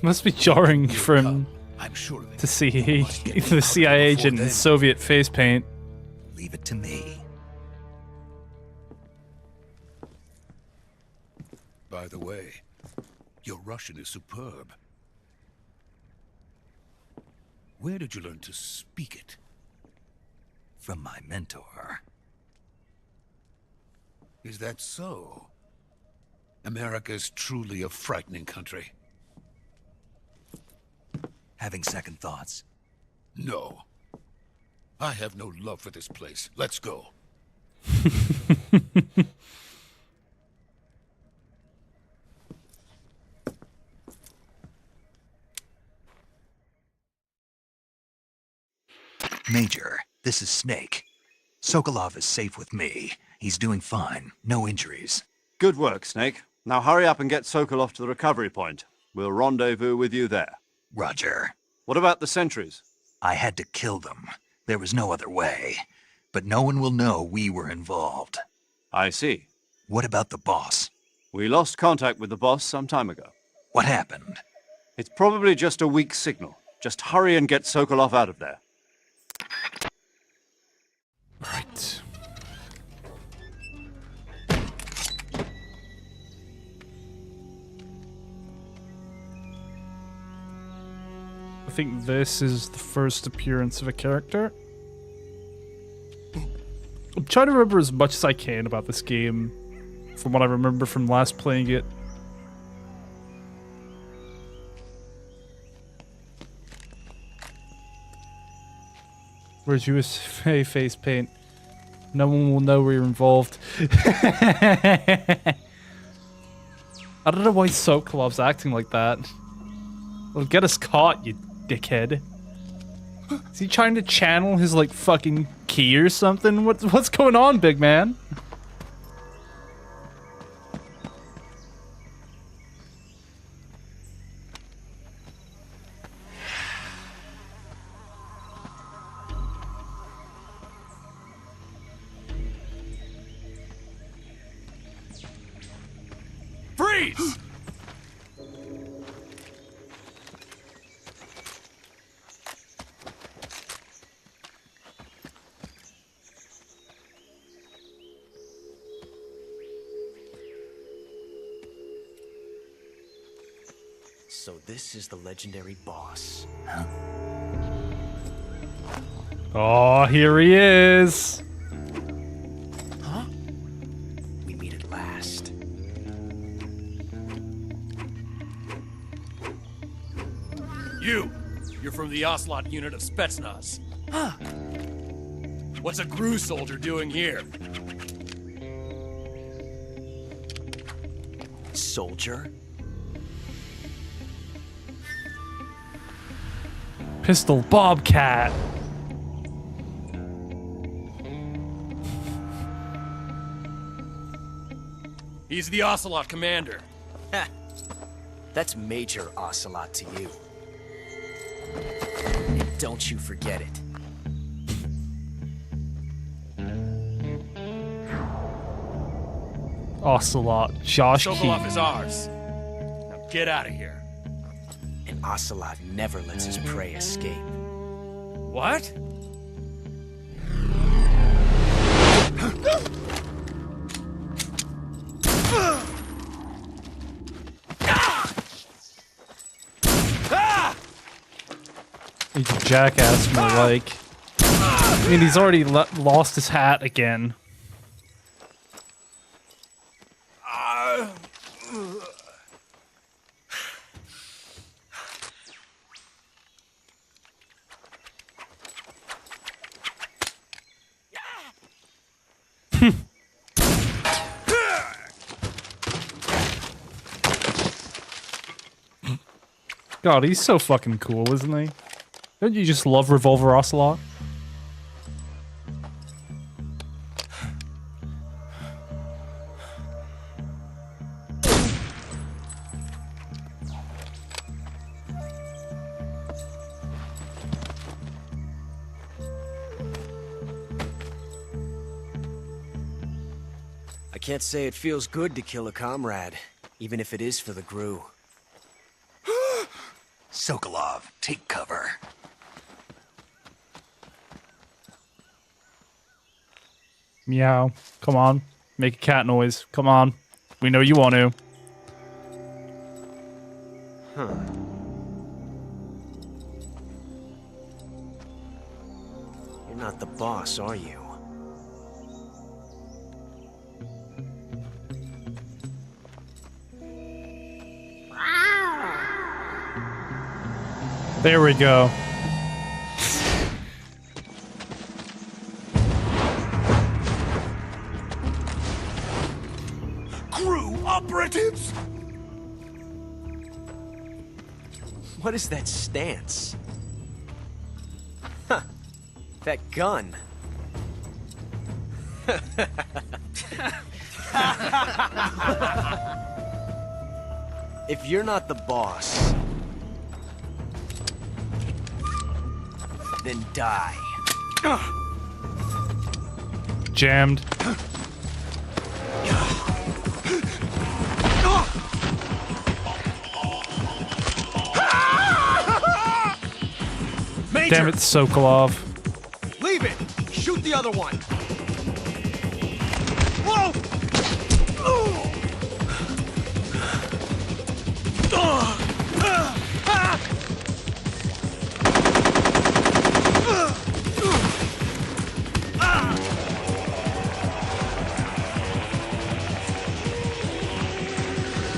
Must be jarring for him I'm sure of it. to see the CIA agent in Soviet face paint. Leave it to me. By the way, your Russian is superb. Where did you learn to speak it? From my mentor. Is that so? America is truly a frightening country. Having second thoughts? No. I have no love for this place. Let's go. Major, this is Snake. Sokolov is safe with me. He's doing fine. No injuries. Good work, Snake. Now hurry up and get Sokolov to the recovery point. We'll rendezvous with you there. Roger. What about the sentries? I had to kill them. There was no other way. But no one will know we were involved. I see. What about the boss? We lost contact with the boss some time ago. What happened? It's probably just a weak signal. Just hurry and get Sokolov out of there. Right. I think this is the first appearance of a character. I'm trying to remember as much as I can about this game from what I remember from last playing it. Virtuous face paint. No one will know we're involved. I don't know why Sokolov's acting like that. Well, get us caught, you dickhead. Is he trying to channel his, like, fucking key or something? What's going on, big man? Freeze! So this is the legendary boss. Huh? Oh, here he is. Huh? We meet at last. You're from the Oslot unit of Spetsnaz. Huh? What's a GRU soldier doing here? Soldier? Pistol Bobcat. He's the Ocelot commander. Ha! That's Major Ocelot to you. And don't you forget it. Ocelot. Josh Sokolov Key. is ours. Now get out of here. And Ocelot never lets his prey escape. What? He's a jackass, more like. I mean, he's already lost his hat again. God, he's so fucking cool, isn't he? Don't you just love Revolver Ocelot? I can't say it feels good to kill a comrade, even if it is for the Gru. Sokolov, take cover. Meow. Come on. Make a cat noise. Come on. We know you want to. Huh. You're not the boss, are you? There we go. Crew operatives! What is that stance? Huh. That gun. If you're not the boss, then die. Jammed. Major! Damn it, Sokolov. Leave it! Shoot the other one! Whoa!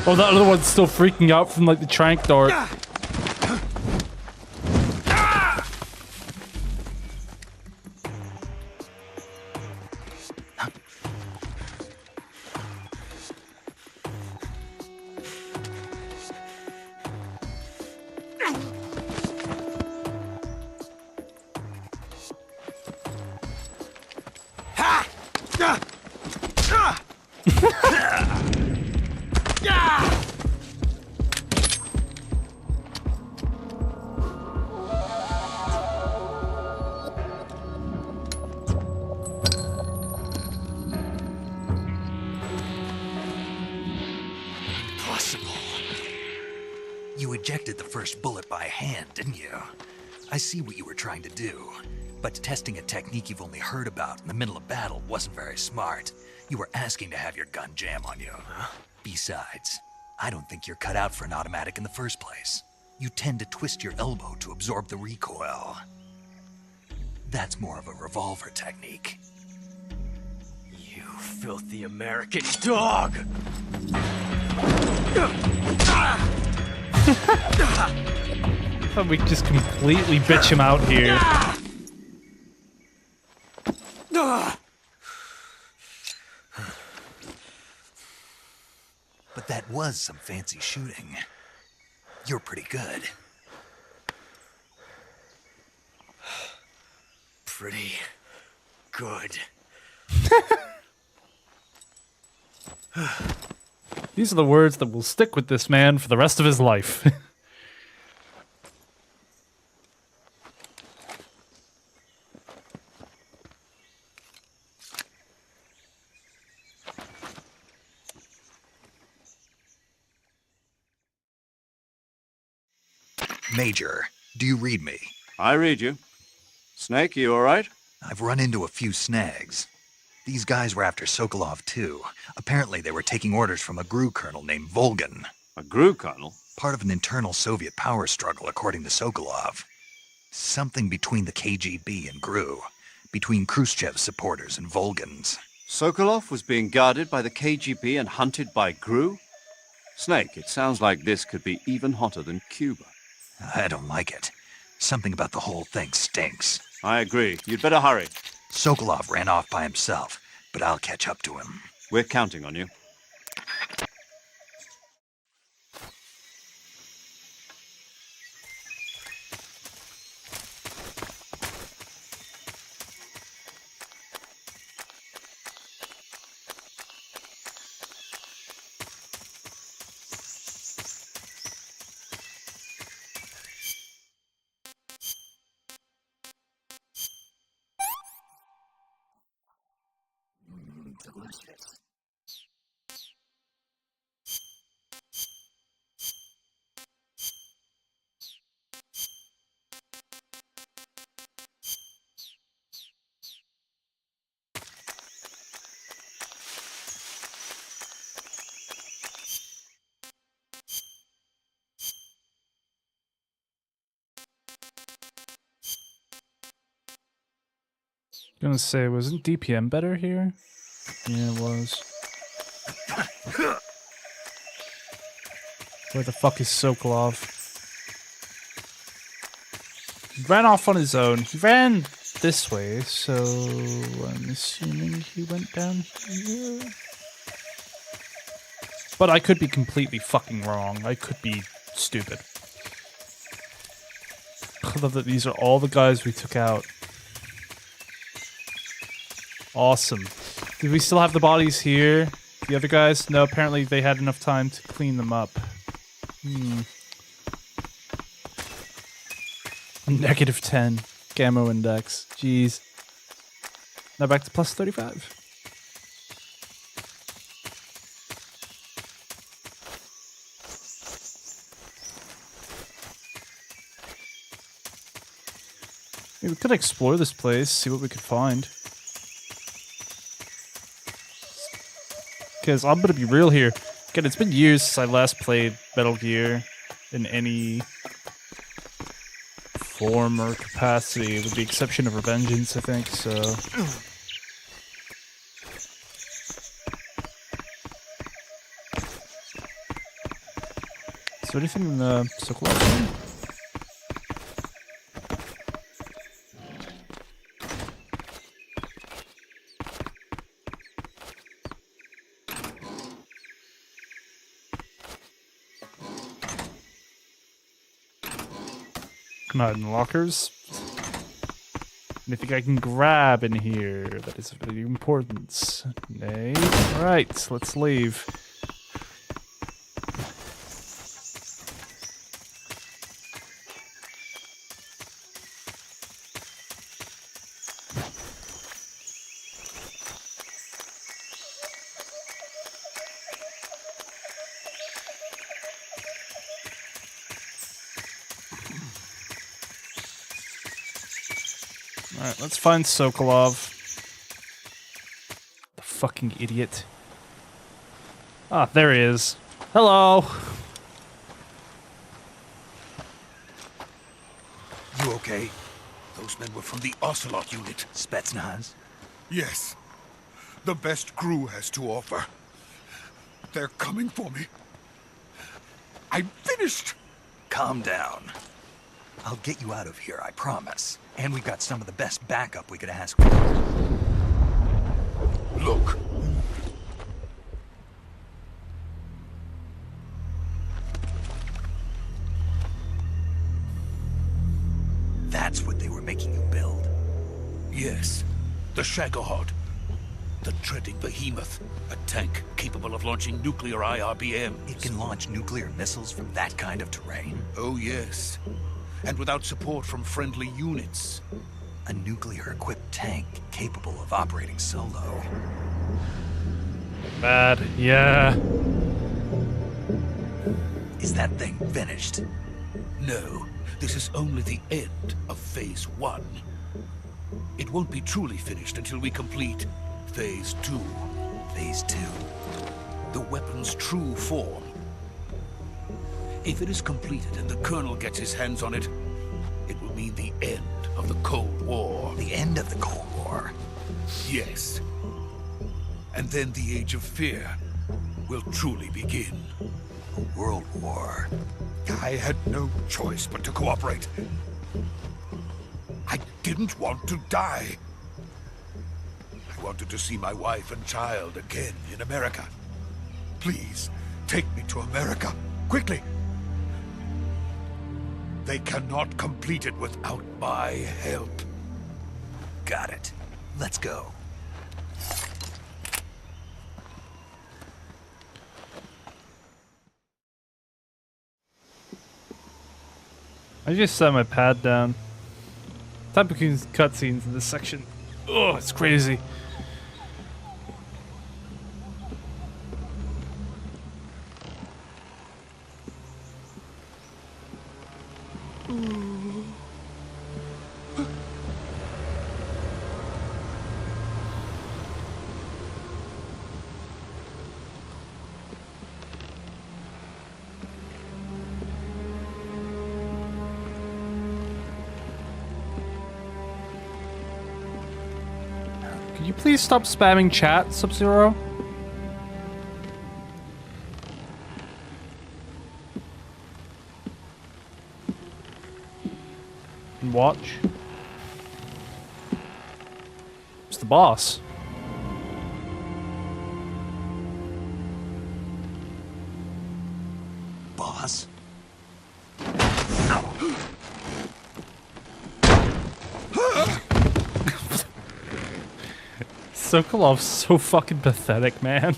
Oh, that other one's still freaking out from like the trank dart. You ejected the first bullet by hand, didn't you? I see what you were trying to do, but testing a technique you've only heard about in the middle of battle wasn't very smart. You were asking to have your gun jam on you. Besides, I don't think you're cut out for an automatic in the first place. You tend to twist your elbow to absorb the recoil. That's more of a revolver technique. You filthy American dog! Thought we just completely bitch him out here. But that was some fancy shooting. You're pretty good. pretty good. These are the words that will stick with this man for the rest of his life. Major, do you read me? I read you. Snake, you all right? I've run into a few snags. These guys were after Sokolov too. Apparently they were taking orders from a GRU colonel named Volgan. A GRU colonel? Part of an internal Soviet power struggle, according to Sokolov. Something between the KGB and GRU. Between Khrushchev's supporters and Volgan's. Sokolov was being guarded by the KGB and hunted by GRU? Snake, it sounds like this could be even hotter than Cuba. I don't like it. Something about the whole thing stinks. I agree. You'd better hurry. Sokolov ran off by himself, but I'll catch up to him. We're counting on you. Delicious. Gonna say, wasn't DPM better here? Yeah, it was. Where the fuck is Sokolov? He ran off on his own. He ran this way, so I'm assuming he went down here. But I could be completely fucking wrong. I could be stupid. I love that these are all the guys we took out. Awesome. Did we still have the bodies here? The other guys? No, apparently they had enough time to clean them up. -10. Gamma index. Jeez. Now back to plus 35. Yeah, we could explore this place, see what we could find. Because I'm going to be real here. Again, it's been years since I last played Metal Gear in any form or capacity, with the exception of Revengeance, I think, so... Is there anything in the Sokolov? Not in lockers. Anything I can grab in here that is of any importance? Nay. Alright, let's leave. Alright, let's find Sokolov. The fucking idiot. Ah, there he is. Hello! You okay? Those men were from the Ocelot unit. Spetsnaz? Yes. The best GRU has to offer. They're coming for me. I'm finished! Calm down. I'll get you out of here, I promise. And we've got some of the best backup we could ask for. Look. That's what they were making you build. Yes, the Shagohod. The treading behemoth. A tank capable of launching nuclear IRBMs. It can launch nuclear missiles from that kind of terrain? Oh, yes. And without support from friendly units. A nuclear-equipped tank capable of operating solo. Bad, yeah. Is that thing finished? No, this is only the end of Phase 1. It won't be truly finished until we complete Phase 2. Phase 2? The weapon's true form. If it is completed and the Colonel gets his hands on it, it will mean the end of the Cold War. The end of the Cold War? Yes. And then the Age of Fear will truly begin. A world war. I had no choice but to cooperate. I didn't want to die. I wanted to see my wife and child again in America. Please, take me to America, quickly. They cannot complete it without my help. Got it. Let's go. I just set my pad down. Type of cutscenes in this section. Oh, it's crazy. Can you please stop spamming chat, Sub-Zero? And watch. It's the boss. Boss? Sokolov's so fucking pathetic, man.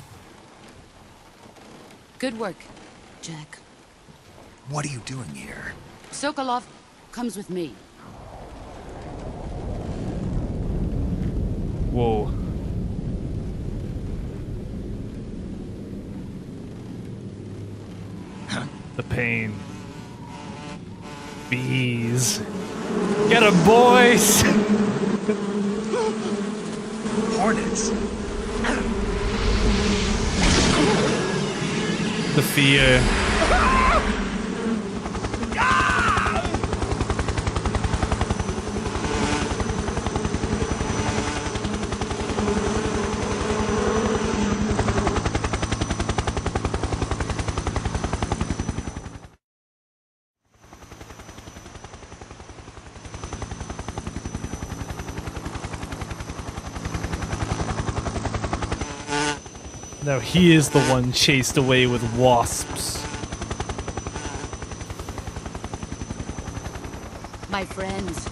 Good work, Jack. What are you doing here? Sokolov comes with me. Whoa. The pain. Bees. Get 'em, boys! Hornets. The fear. Now he is the one chased away with wasps. My friends,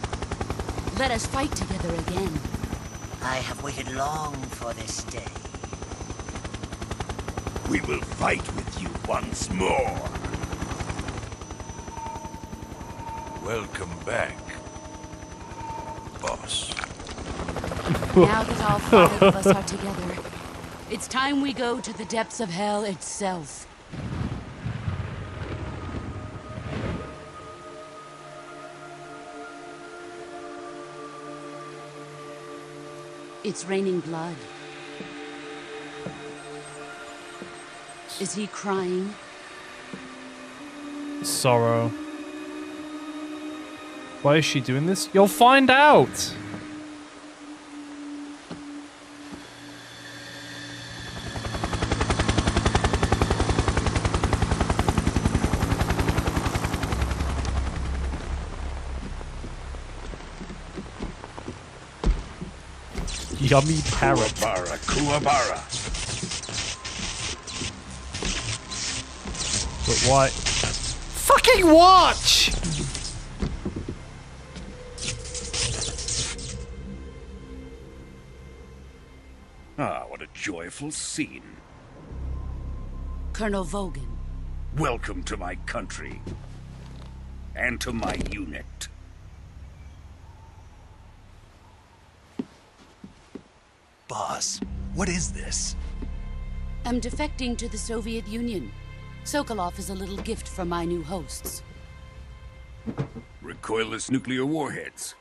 let us fight together again. I have waited long for this day. We will fight with you once more. Welcome back, boss. Now that all 5 of us are together, it's time we go to the depths of hell itself. It's raining blood. Is he crying? Sorrow. Why is she doing this? You'll find out! Yummy parrot. Kuwabara, Kuwabara. But why? Fucking watch! Ah, what a joyful scene. Colonel Vogan. Welcome to my country. And to my unit. Boss, what is this? I'm defecting to the Soviet Union. Sokolov is a little gift from my new hosts. Recoilless nuclear warheads.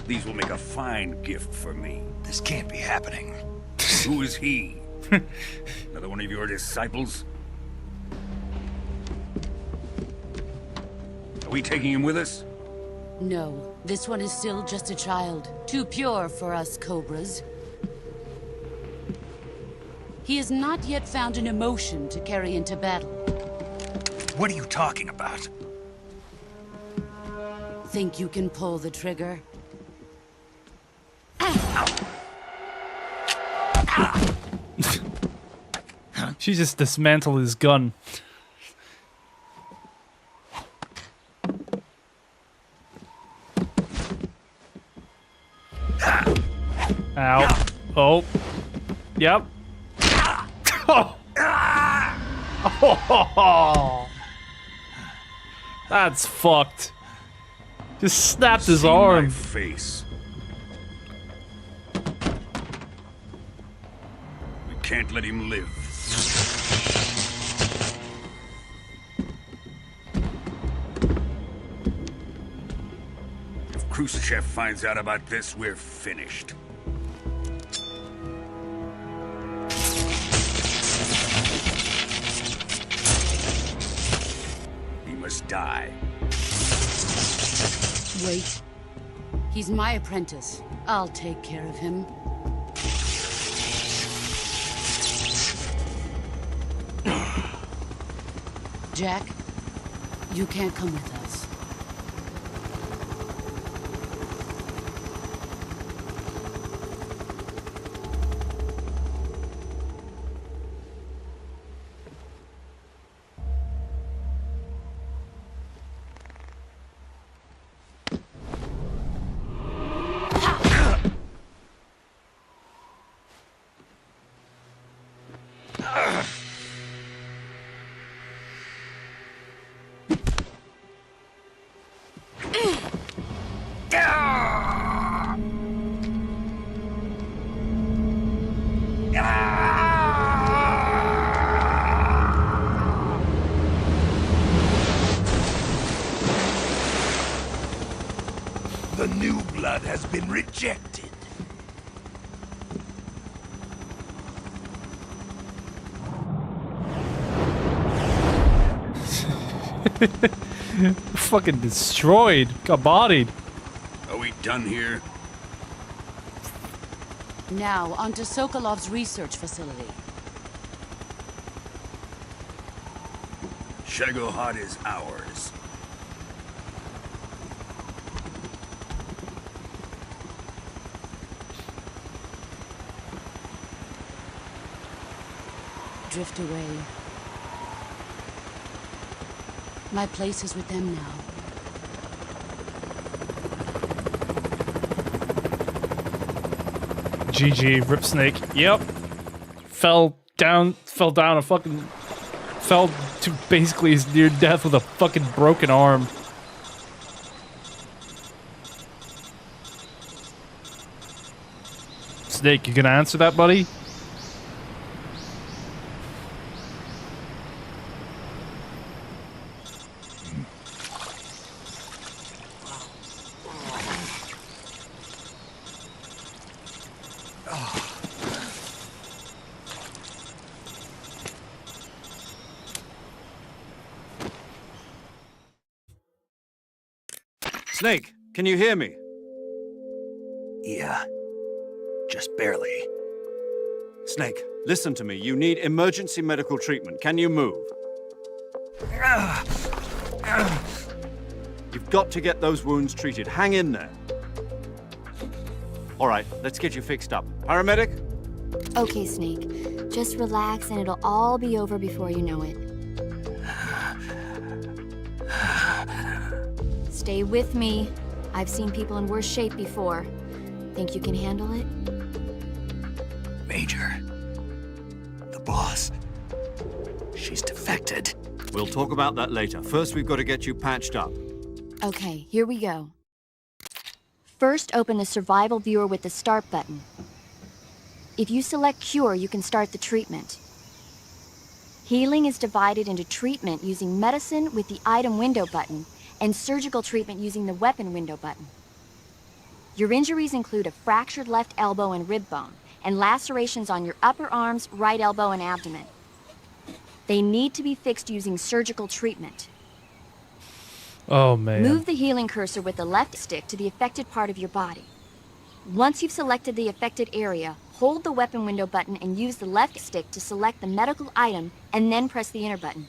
These will make a fine gift for me. This can't be happening. Who is he? Another one of your disciples? Are we taking him with us? No, this one is still just a child. Too pure for us Cobras. He has not yet found an emotion to carry into battle. What are you talking about? Think you can pull the trigger? She just dismantled his gun. Ow. Oh. Yep. Oh. Oh. That's fucked. Just snapped his arm. My face. We can't let him live. If Khrushchev finds out about this, we're finished. He must die. Wait. He's my apprentice. I'll take care of him. Jack, you can't come with us. The new blood has been rejected. Fucking destroyed. Got bodied. Are we done here? Now, onto Sokolov's research facility. Shagohod is ours. Drift away. My place is with them now. GG, Rip Snake. Yep. Fell down a fucking... Fell to basically his near death with a fucking broken arm. Snake, you gonna answer that, buddy? Snake, can you hear me? Yeah. Just barely. Snake, listen to me. You need emergency medical treatment. Can you move? You've got to get those wounds treated. Hang in there. All right, let's get you fixed up. Paramedic? Okay, Snake. Just relax and it'll all be over before you know it. Stay with me. I've seen people in worse shape before. Think you can handle it? Major. The boss. She's defected. We'll talk about that later. First, we've got to get you patched up. Okay, here we go. First, open the survival viewer with the start button. If you select cure, you can start the treatment. Healing is divided into treatment using medicine with the item window button and surgical treatment using the weapon window button. Your injuries include a fractured left elbow and rib bone, and lacerations on your upper arms, right elbow, and abdomen. They need to be fixed using surgical treatment. Oh, man. Move the healing cursor with the left stick to the affected part of your body. Once you've selected the affected area, hold the weapon window button and use the left stick to select the medical item and then press the enter button.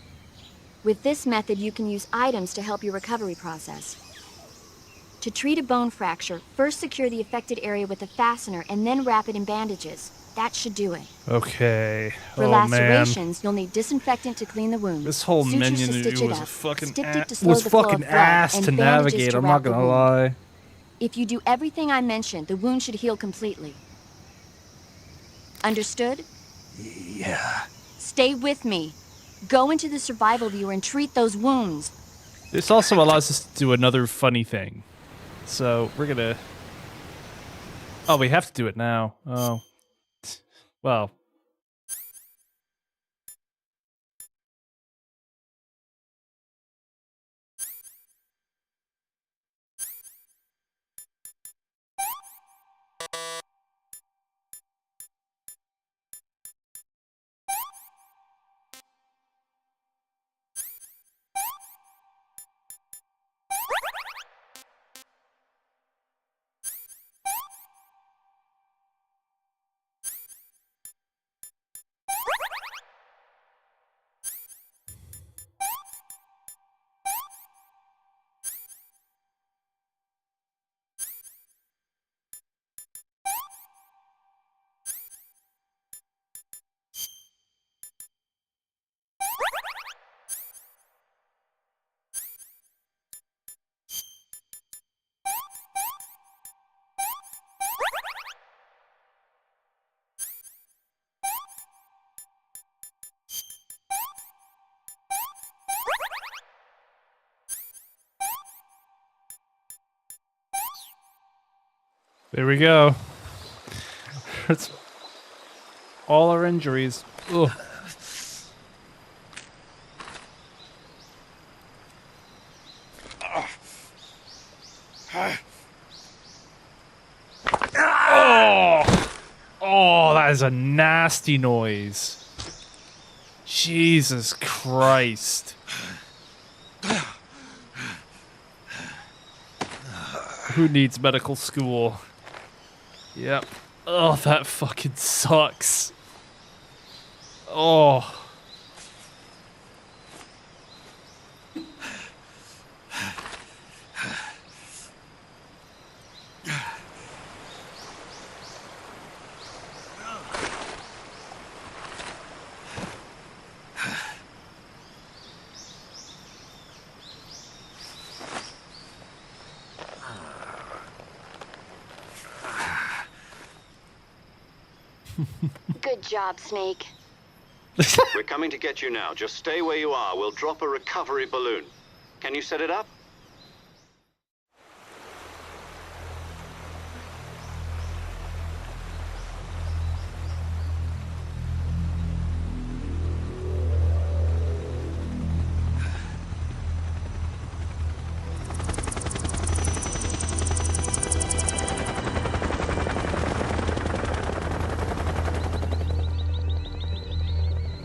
With this method, you can use items to help your recovery process. To treat a bone fracture, first secure the affected area with a fastener and then wrap it in bandages. That should do it. Okay. For oh, lacerations, you'll need disinfectant to clean the wound. This whole Sutures menu to stitch it was a up, fucking stitch to slow was the flow fucking of blood, ass and to bandages navigate. to I'm wrap not the gonna wound. lie. If you do everything I mentioned, the wound should heal completely. Understood? Yeah. Stay with me. Go into the survival viewer and treat those wounds. This also allows us to do another funny thing. So we're gonna. Oh, we have to do it now. Oh. Well. There we go. It's all our injuries. Ugh. Oh, that is a nasty noise. Jesus Christ. Who needs medical school? Yep. Oh, that fucking sucks. Oh. Good job, Snake. We're coming to get you now. Just stay where you are. We'll drop a recovery balloon. Can you set it up?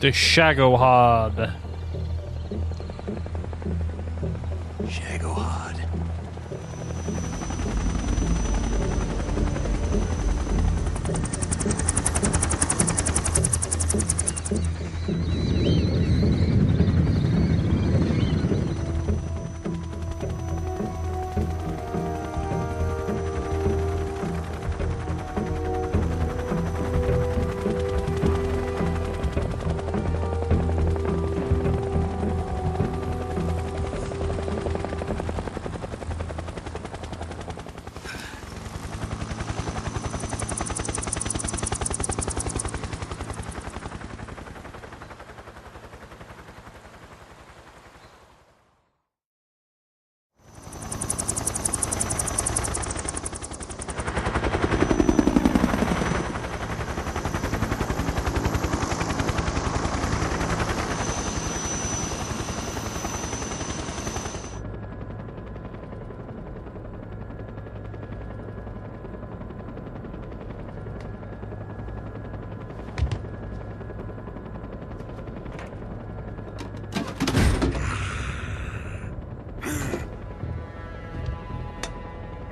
The Shagohod. Shagohod.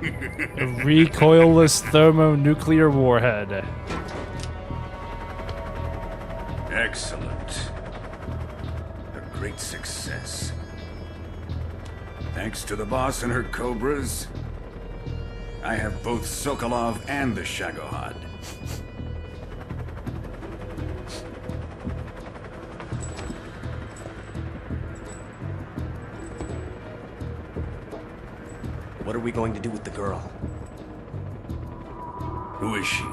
A recoilless thermonuclear warhead. Excellent. A great success. Thanks to the boss and her cobras, I have both Sokolov and the Shagohod. What are we going to do with the girl? Who is she?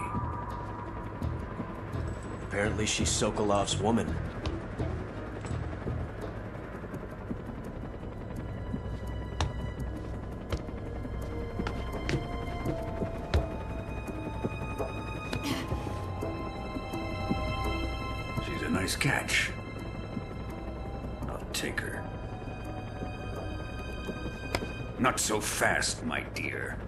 Apparently she's Sokolov's woman. She's a nice catch. I'll take her. Not so fast, my dear.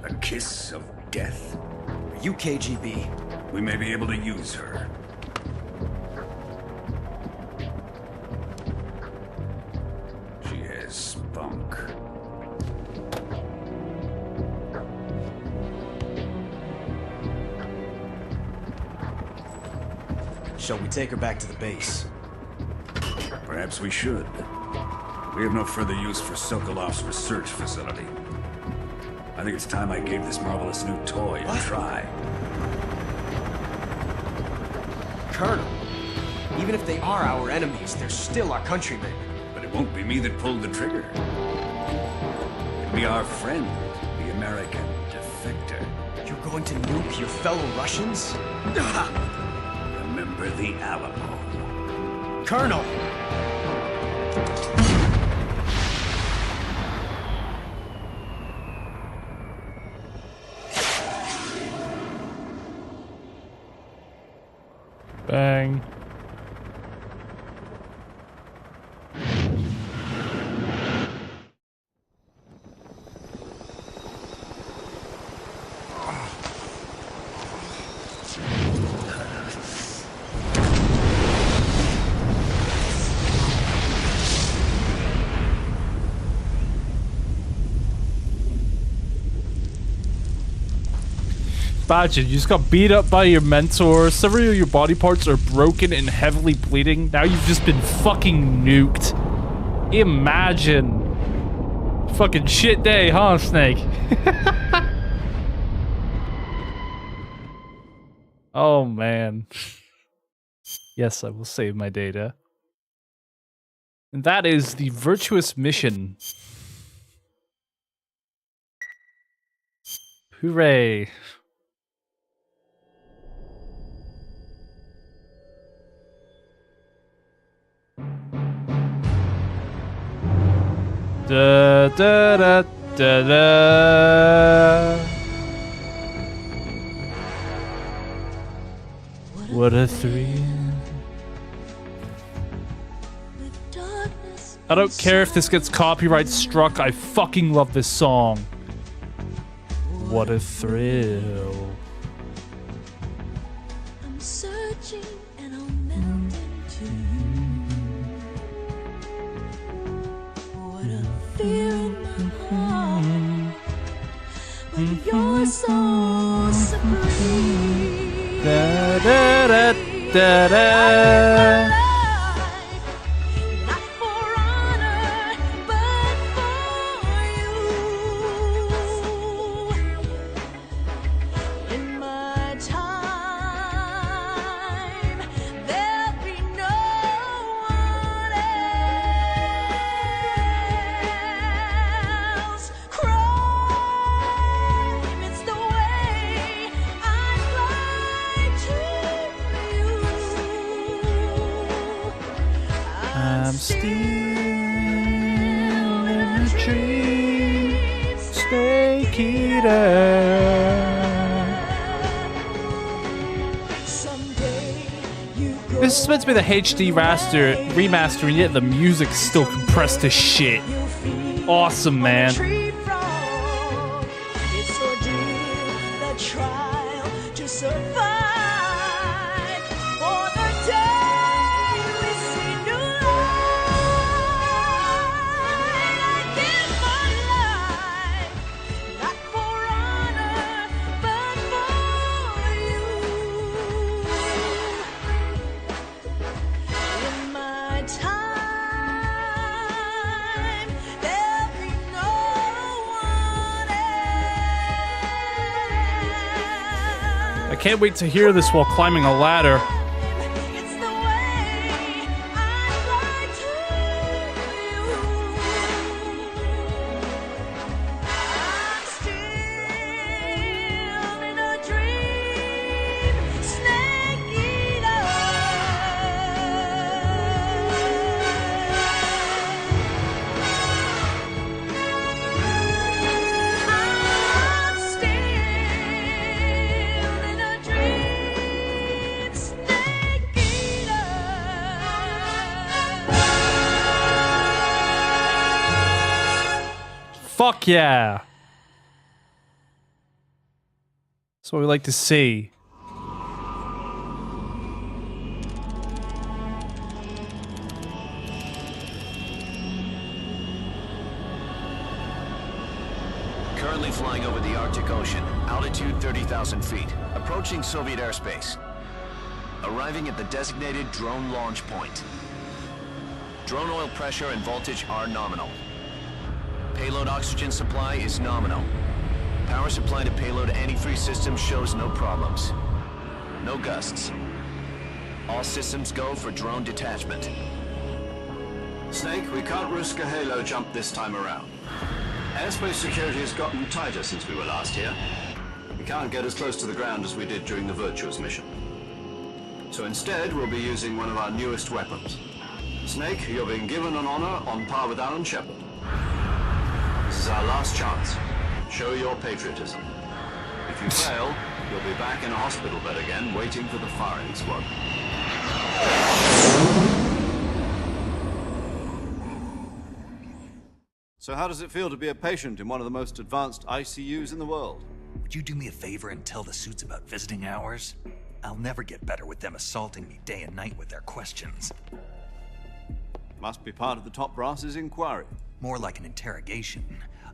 A kiss of death? Are you KGB? We may be able to use her. She has spunk. Shall we take her back to the base? Perhaps we should. We have no further use for Sokolov's research facility. I think it's time I gave this marvelous new toy a try. Colonel, even if they are our enemies, they're still our countrymen. But it won't be me that pulled the trigger. It'll be our friend, the American defector. You're going to nuke your fellow Russians? Remember the Alamo. Colonel! Bang. Imagine, you just got beat up by your mentor, several of your body parts are broken and heavily bleeding, now you've just been fucking nuked. Imagine. Fucking shit day, huh, Snake? Oh, man. Yes, I will save my data. And that is the Virtuous mission. Hooray. Da da da da da. What a thrill. I don't care if this gets copyright struck, I fucking love this song. What a thrill. I'm searching and I'll melt into you. What a fear in my heart when you're so supreme. Da da da da da. I'm still in a dream, Snake Eater. This is meant to be the HD remaster, and yet the music's still compressed to shit. Awesome, man. It's so deep that try survive for the day we see new light. I give my life, not for honor, but for you. In my time, there'll be no one else. I can't wait to hear this while climbing a ladder. It's the way I fly to you. I'm still in a dream, snake eater. I'm still in a dream, snake eater. Fuck yeah. That's what we like to see. Currently flying over the Arctic Ocean, altitude 30,000 feet, approaching Soviet airspace. Arriving at the designated drone launch point. Drone oil pressure and voltage are nominal. Payload oxygen supply is nominal. Power supply to payload antifreeze system shows no problems. No gusts. All systems go for drone detachment. Snake, we can't risk a halo jump this time around. Airspace security has gotten tighter since we were last here. We can't get as close to the ground as we did during the Virtuous mission. So instead, we'll be using one of our newest weapons. Snake, you're being given an honor on par with Alan Shepard. This is our last chance. Show your patriotism. If you fail, you'll be back in a hospital bed again, waiting for the firing squad. So how does it feel to be a patient in one of the most advanced ICUs in the world? Would you do me a favor and tell the suits about visiting hours? I'll never get better with them assaulting me day and night with their questions. Must be part of the top brass's inquiry. More like an interrogation.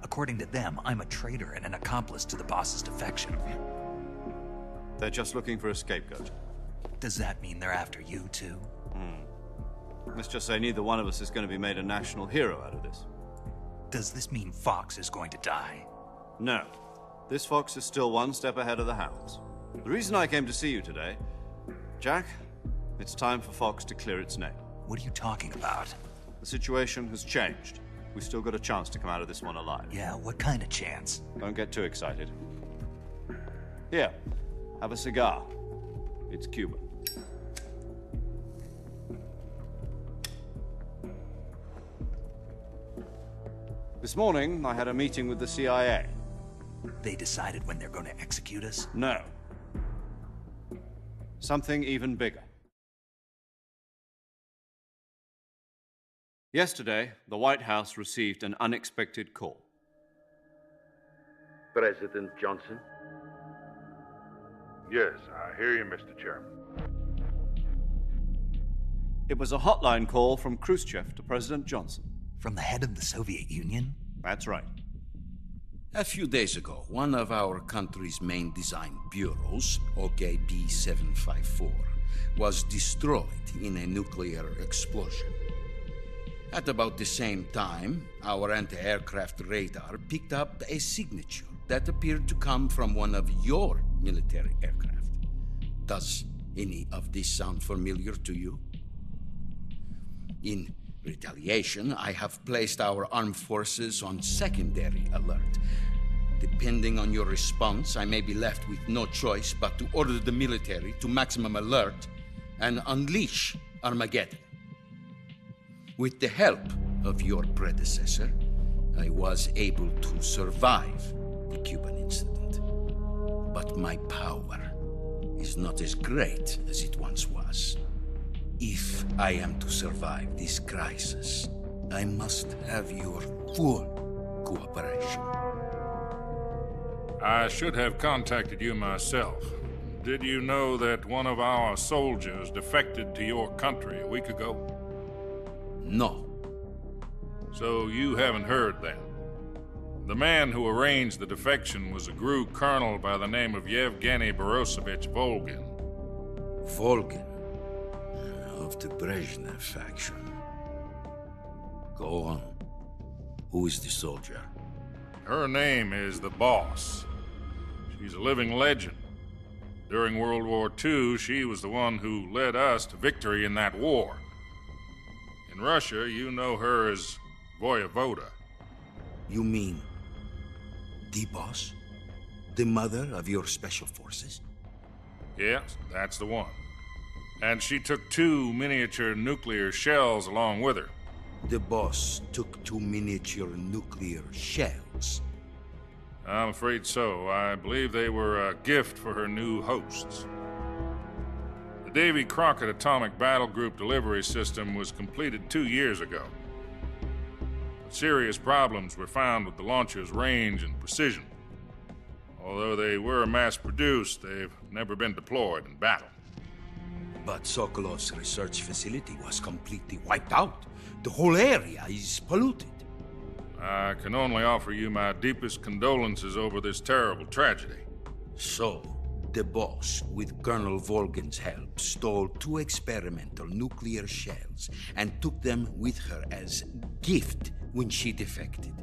According to them, I'm a traitor and an accomplice to the boss's defection. They're just looking for a scapegoat. Does that mean they're after you too? Let's just say neither one of us is going to be made a national hero out of this. Does this mean Fox is going to die? No. This fox is still one step ahead of the hounds. The reason I came to see you today, Jack, it's time for Fox to clear its name. What are you talking about? The situation has changed. We still got a chance to come out of this one alive. Yeah, what kind of chance? Don't get too excited. Here, have a cigar. It's Cuban. This morning, I had a meeting with the CIA. They decided when they're going to execute us? No. Something even bigger. Yesterday, the White House received an unexpected call. President Johnson? Yes, I hear you, Mr. Chairman. It was a hotline call from Khrushchev to President Johnson. From the head of the Soviet Union? That's right. A few days ago, one of our country's main design bureaus, OKB 754, was destroyed in a nuclear explosion. At about the same time, our anti-aircraft radar picked up a signature that appeared to come from one of your military aircraft. Does any of this sound familiar to you? In retaliation, I have placed our armed forces on secondary alert. Depending on your response, I may be left with no choice but to order the military to maximum alert and unleash Armageddon. With the help of your predecessor, I was able to survive the Cuban incident. But my power is not as great as it once was. If I am to survive this crisis, I must have your full cooperation. I should have contacted you myself. did you know that one of our soldiers defected to your country a week ago? No. So you haven't heard then. The man who arranged the defection was a GRU colonel by the name of Yevgeny Borosovich Volgin. Volgin? Of the Brezhnev faction. Go on. Who is the soldier? Her name is the Boss. She's a living legend. During World War II, she was the one who led us to victory in that war. In Russia, you know her as Voyevoda. You mean the Boss? The mother of your special forces? Yes, that's the one. And she took 2 miniature nuclear shells along with her. The Boss took 2 miniature nuclear shells? I'm afraid so. I believe they were a gift for her new hosts. The Davy Crockett Atomic Battle Group delivery system was completed 2 years ago. But serious problems were found with the launcher's range and precision. Although they were mass-produced, they've never been deployed in battle. But Sokolov's research facility was completely wiped out. The whole area is polluted. I can only offer you my deepest condolences over this terrible tragedy. So, the Boss, with Colonel Volgin's help, stole 2 experimental nuclear shells and took them with her as gift when she defected.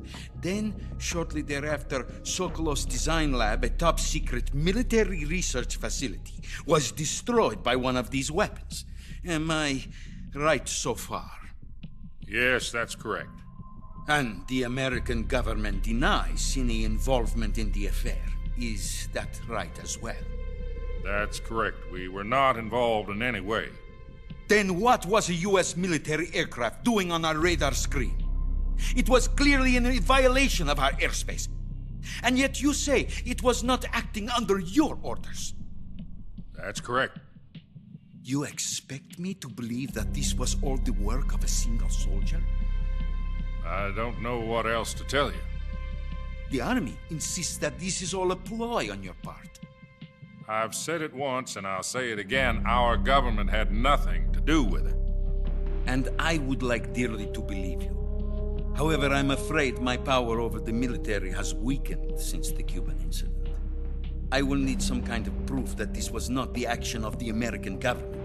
Then, shortly thereafter, Sokolov's design lab, a top-secret military research facility, was destroyed by one of these weapons. Am I right so far? Yes, that's correct. And the American government denies any involvement in the affair. Is that right as well? That's correct. We were not involved in any way. Then what was a U.S. military aircraft doing on our radar screen? It was clearly in violation of our airspace. And yet you say it was not acting under your orders. That's correct. You expect me to believe that this was all the work of a single soldier? I don't know what else to tell you. The Army insists that this is all a ploy on your part. I've said it once and I'll say it again. Our government had nothing to do with it. And I would like dearly to believe you. However, I'm afraid my power over the military has weakened since the Cuban incident. I will need some kind of proof that this was not the action of the American government.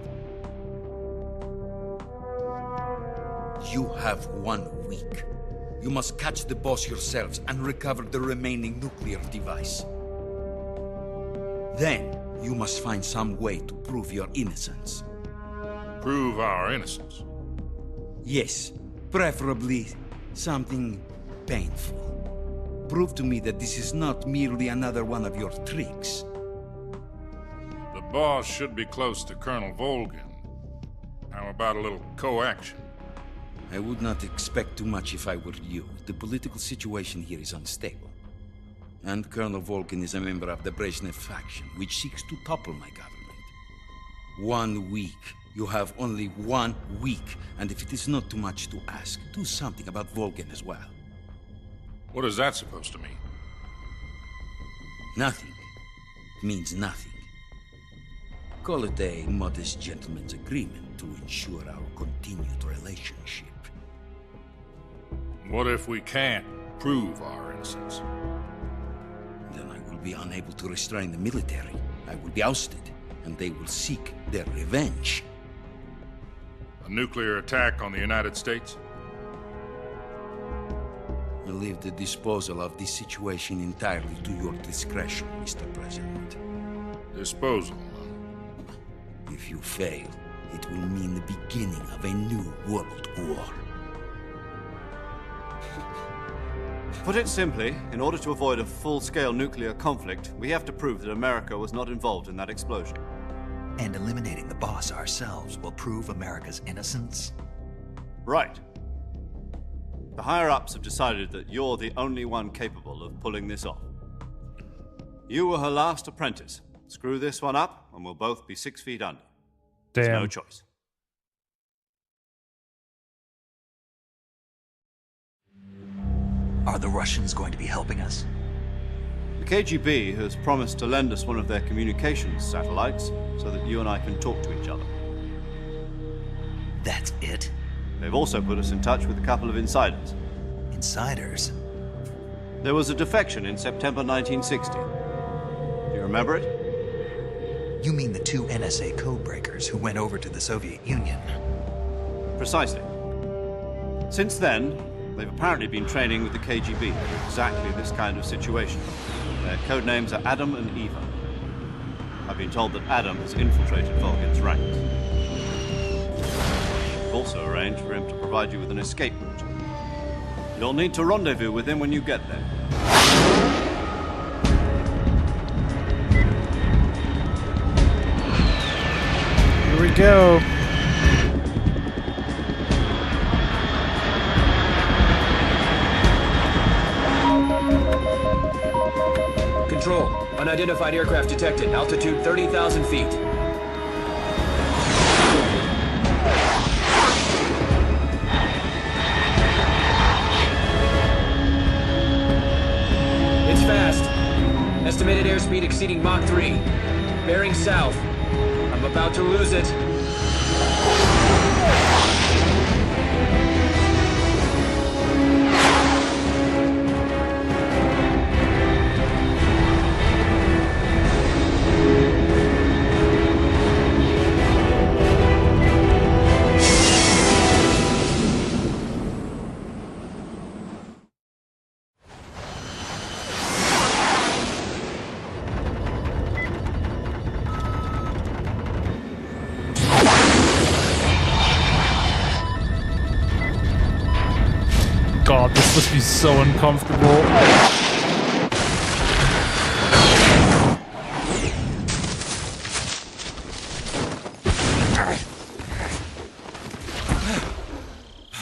You have 1 week. You must catch the Boss yourselves and recover the remaining nuclear device. Then, you must find some way to prove your innocence. Prove our innocence? Yes, preferably something painful. Prove to me that this is not merely another one of your tricks. The Boss should be close to Colonel Volgin. How about a little co-action? I would not expect too much if I were you. The political situation here is unstable. And Colonel Volgin is a member of the Brezhnev faction, which seeks to topple my government. 1 week. You have only 1 week. And if it is not too much to ask, do something about Volgin as well. What is that supposed to mean? Nothing. It means nothing. Call it a modest gentleman's agreement to ensure our continued relationship. What if we can't prove our innocence? Then I will be unable to restrain the military. I will be ousted, and they will seek their revenge. A nuclear attack on the United States? I leave the disposal of this situation entirely to your discretion, Mr. President. Disposal? If you fail, it will mean the beginning of a new world war. Put it simply, in order to avoid a full-scale nuclear conflict, we have to prove that America was not involved in that explosion. And eliminating the Boss ourselves will prove America's innocence? Right. The higher-ups have decided that you're the only one capable of pulling this off. You were her last apprentice. Screw this one up, and we'll both be 6 feet under. Damn. There's no choice. Are the Russians going to be helping us? We KGB has promised to lend us one of their communications satellites so that you and I can talk to each other. That's it? They've also put us in touch with a couple of insiders. Insiders? There was a defection in September 1960. Do you remember it? You mean the two NSA codebreakers who went over to the Soviet Union? Precisely. Since then, they've apparently been training with the KGB for exactly this kind of situation. Their code names are Adam and Eva. I've been told that Adam has infiltrated Volgin's ranks. We've also arranged for him to provide you with an escape route. You'll need to rendezvous with him when you get there. Here we go. Control. Unidentified aircraft detected. Altitude 30,000 feet. It's fast. Estimated airspeed exceeding Mach 3. Bearing south. I'm about to lose it. God, this must be so uncomfortable.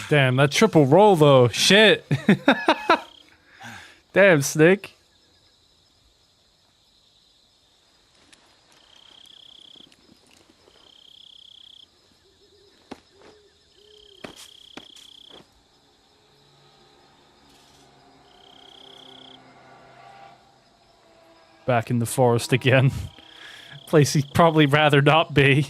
Damn, that triple roll though. Shit. Damn, Snake. Back in the forest again. Place he'd probably rather not be.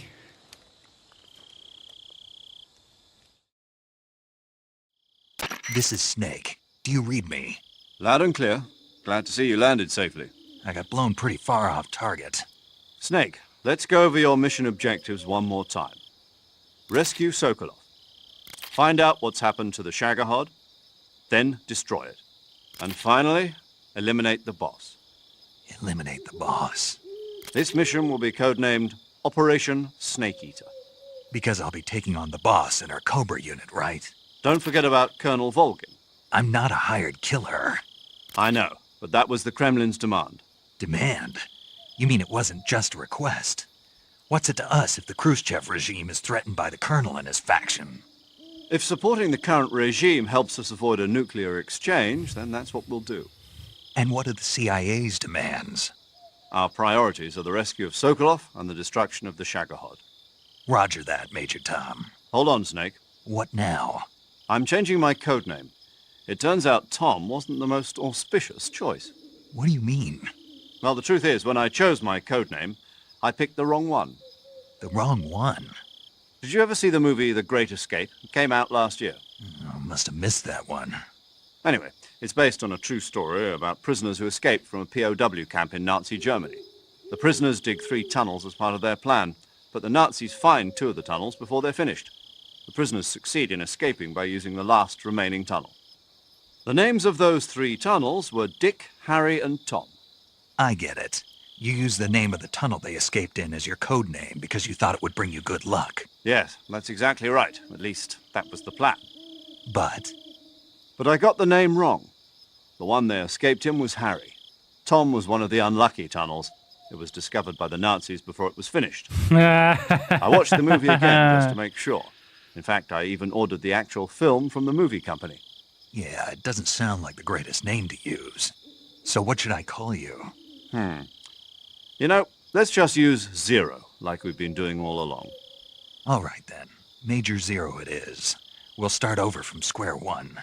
This is Snake. Do you read me? Loud and clear. Glad to see you landed safely. I got blown pretty far off target. Snake, let's go over your mission objectives one more time. Rescue Sokolov. Find out what's happened to the Shagohod, then destroy it. And finally, eliminate the boss. Eliminate the boss. This mission will be codenamed Operation Snake Eater. Because I'll be taking on the boss in our Cobra unit, right? Don't forget about Colonel Volgin. I'm not a hired killer. I know, but that was the Kremlin's demand. Demand? You mean it wasn't just a request? What's it to us if the Khrushchev regime is threatened by the Colonel and his faction? If supporting the current regime helps us avoid a nuclear exchange, then that's what we'll do. And what are the CIA's demands? Our priorities are the rescue of Sokolov and the destruction of the Shagohod. Roger that, Major Tom. Hold on, Snake. What now? I'm changing my codename. It turns out Tom wasn't the most auspicious choice. What do you mean? Well, the truth is, when I chose my codename, I picked the wrong one. The wrong one? Did you ever see the movie The Great Escape? It came out last year. I must have missed that one. Anyway, it's based on a true story about prisoners who escaped from a POW camp in Nazi Germany. The prisoners dig 3 tunnels as part of their plan, but the Nazis find 2 of the tunnels before they're finished. The prisoners succeed in escaping by using the last remaining tunnel. The names of those 3 tunnels were Dick, Harry, and Tom. I get it. You used the name of the tunnel they escaped in as your code name because you thought it would bring you good luck. Yes, that's exactly right. At least, that was the plan. But I got the name wrong. The one they escaped in was Harry. Tom was one of the unlucky tunnels. It was discovered by the Nazis before it was finished. I watched the movie again just to make sure. In fact, I even ordered the actual film from the movie company. Yeah, it doesn't sound like the greatest name to use. So what should I call you? You know, let's just use Zero, like we've been doing all along. All right, then. Major Zero it is. We'll start over from square one.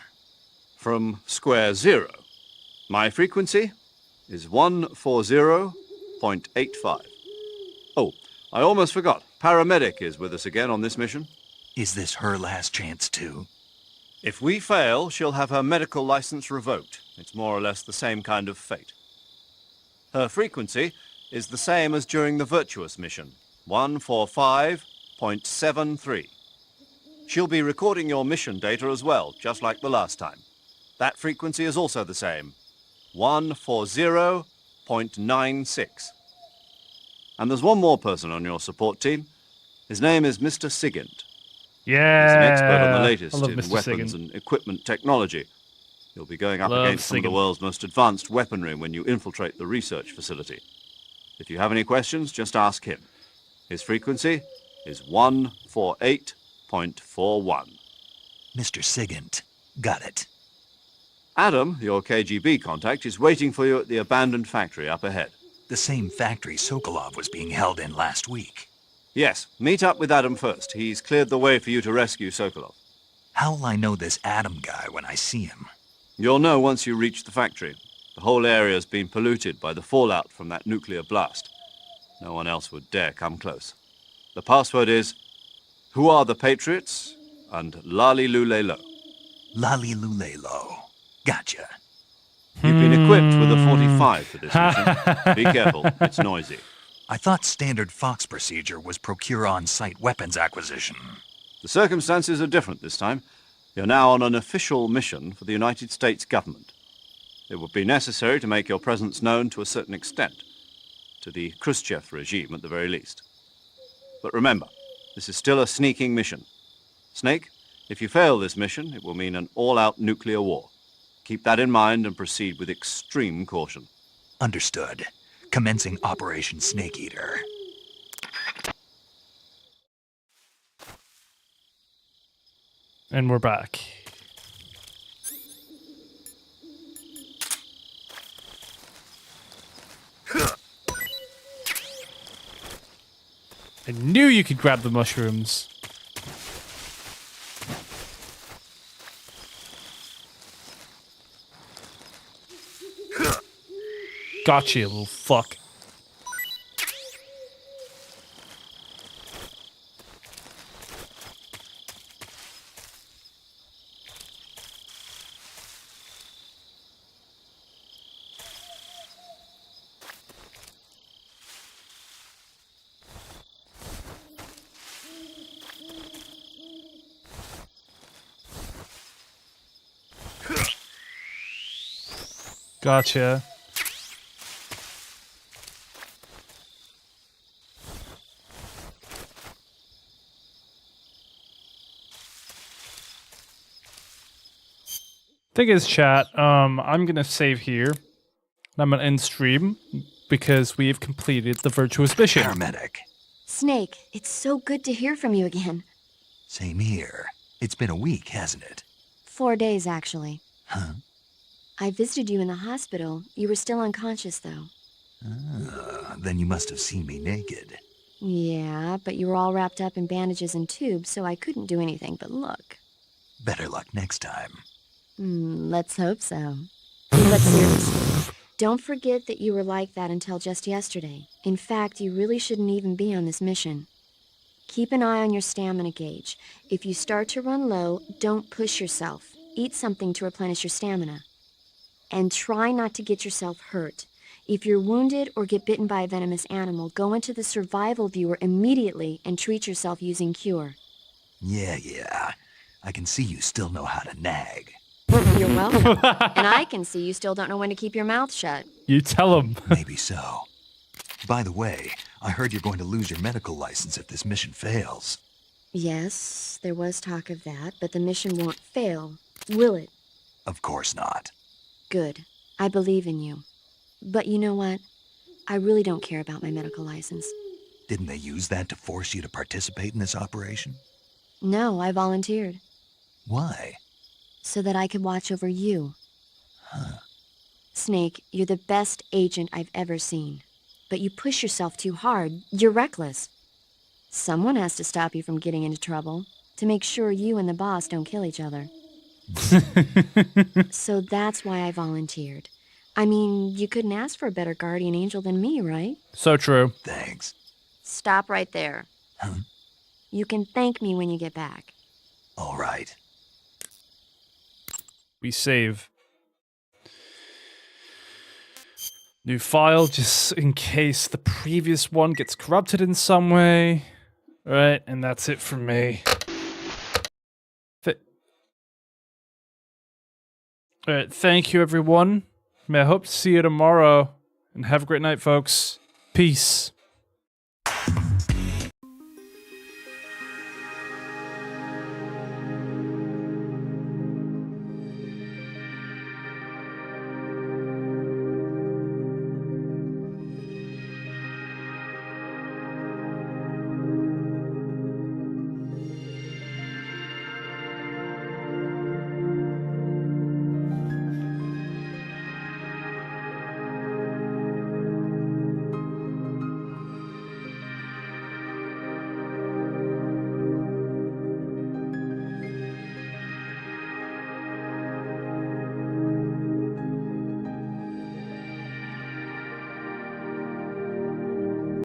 From square 0. My frequency? is 140.85. Oh, I almost forgot. Paramedic is with us again on this mission. Is this her last chance, too? If we fail, she'll have her medical license revoked. It's more or less the same kind of fate. Her frequency is the same as during the Virtuous mission, 145.73. She'll be recording your mission data as well, just like the last time. That frequency is also the same, 140.96. And there's one more person on your support team. His name is Mr. Sigint. Yeah. He's an expert on the latest I love in Mr. weapons Sigint. and equipment technology. You'll be going up Love against some of the Sigint. world's most advanced weaponry when you infiltrate the research facility. If you have any questions, just ask him. His frequency is 148.41. Mr. Sigint. Got it. Adam, your KGB contact, is waiting for you at the abandoned factory up ahead. The same factory Sokolov was being held in last week. Yes, meet up with Adam first. He's cleared the way for you to rescue Sokolov. How will I know this Adam guy when I see him? You'll know once you reach the factory. The whole area's been polluted by the fallout from that nuclear blast. No one else would dare come close. The password is, "Who are the Patriots?" and "Lali Lule Lo." Lali Lule Lo. Gotcha. You've been equipped with a 45 for this mission. Be careful, it's noisy. I thought standard Fox procedure was procure on-site weapons acquisition. The circumstances are different this time. You're now on an official mission for the United States government. It would be necessary to make your presence known to a certain extent, to the Khrushchev regime at the very least. But remember, this is still a sneaking mission. Snake, if you fail this mission, it will mean an all-out nuclear war. Keep that in mind and proceed with extreme caution. Understood. Commencing Operation Snake Eater. And we're back. I knew you could grab the mushrooms. Gotcha, you little fuck. Gotcha. Thing is, chat, I'm gonna save here. I'm gonna end stream because we've completed the Virtuous mission. Paramedic. Snake, it's so good to hear from you again. Same here. It's been a week, hasn't it? 4 days, actually. Huh? I visited you in the hospital. You were still unconscious, though. Then you must have seen me naked. Yeah, but you were all wrapped up in bandages and tubes, so I couldn't do anything but look. Better luck next time. Let's hope so. But seriously, don't forget that you were like that until just yesterday. In fact, you really shouldn't even be on this mission. Keep an eye on your stamina gauge. If you start to run low, don't push yourself. Eat something to replenish your stamina. And try not to get yourself hurt. If you're wounded or get bitten by a venomous animal, go into the survival viewer immediately and treat yourself using Cure. Yeah. I can see you still know how to nag. You're welcome. And I can see you still don't know when to keep your mouth shut. You tell him. Maybe so. By the way, I heard you're going to lose your medical license if this mission fails. Yes, there was talk of that, but the mission won't fail, will it? Of course not. Good. I believe in you. But you know what? I really don't care about my medical license. Didn't they use that to force you to participate in this operation? No, I volunteered. Why? So that I could watch over you. Huh. Snake, you're the best agent I've ever seen. But you push yourself too hard. You're reckless. Someone has to stop you from getting into trouble, to make sure you and the boss don't kill each other. So that's why I volunteered. I mean, you couldn't ask for a better guardian angel than me, right? So true. Thanks. Stop right there. You can thank me when you get back. All right. We save. New file, just in case the previous one gets corrupted in some way. Alright, and that's it from me. Alright, thank you everyone. I hope to see you tomorrow. And have a great night, folks. Peace.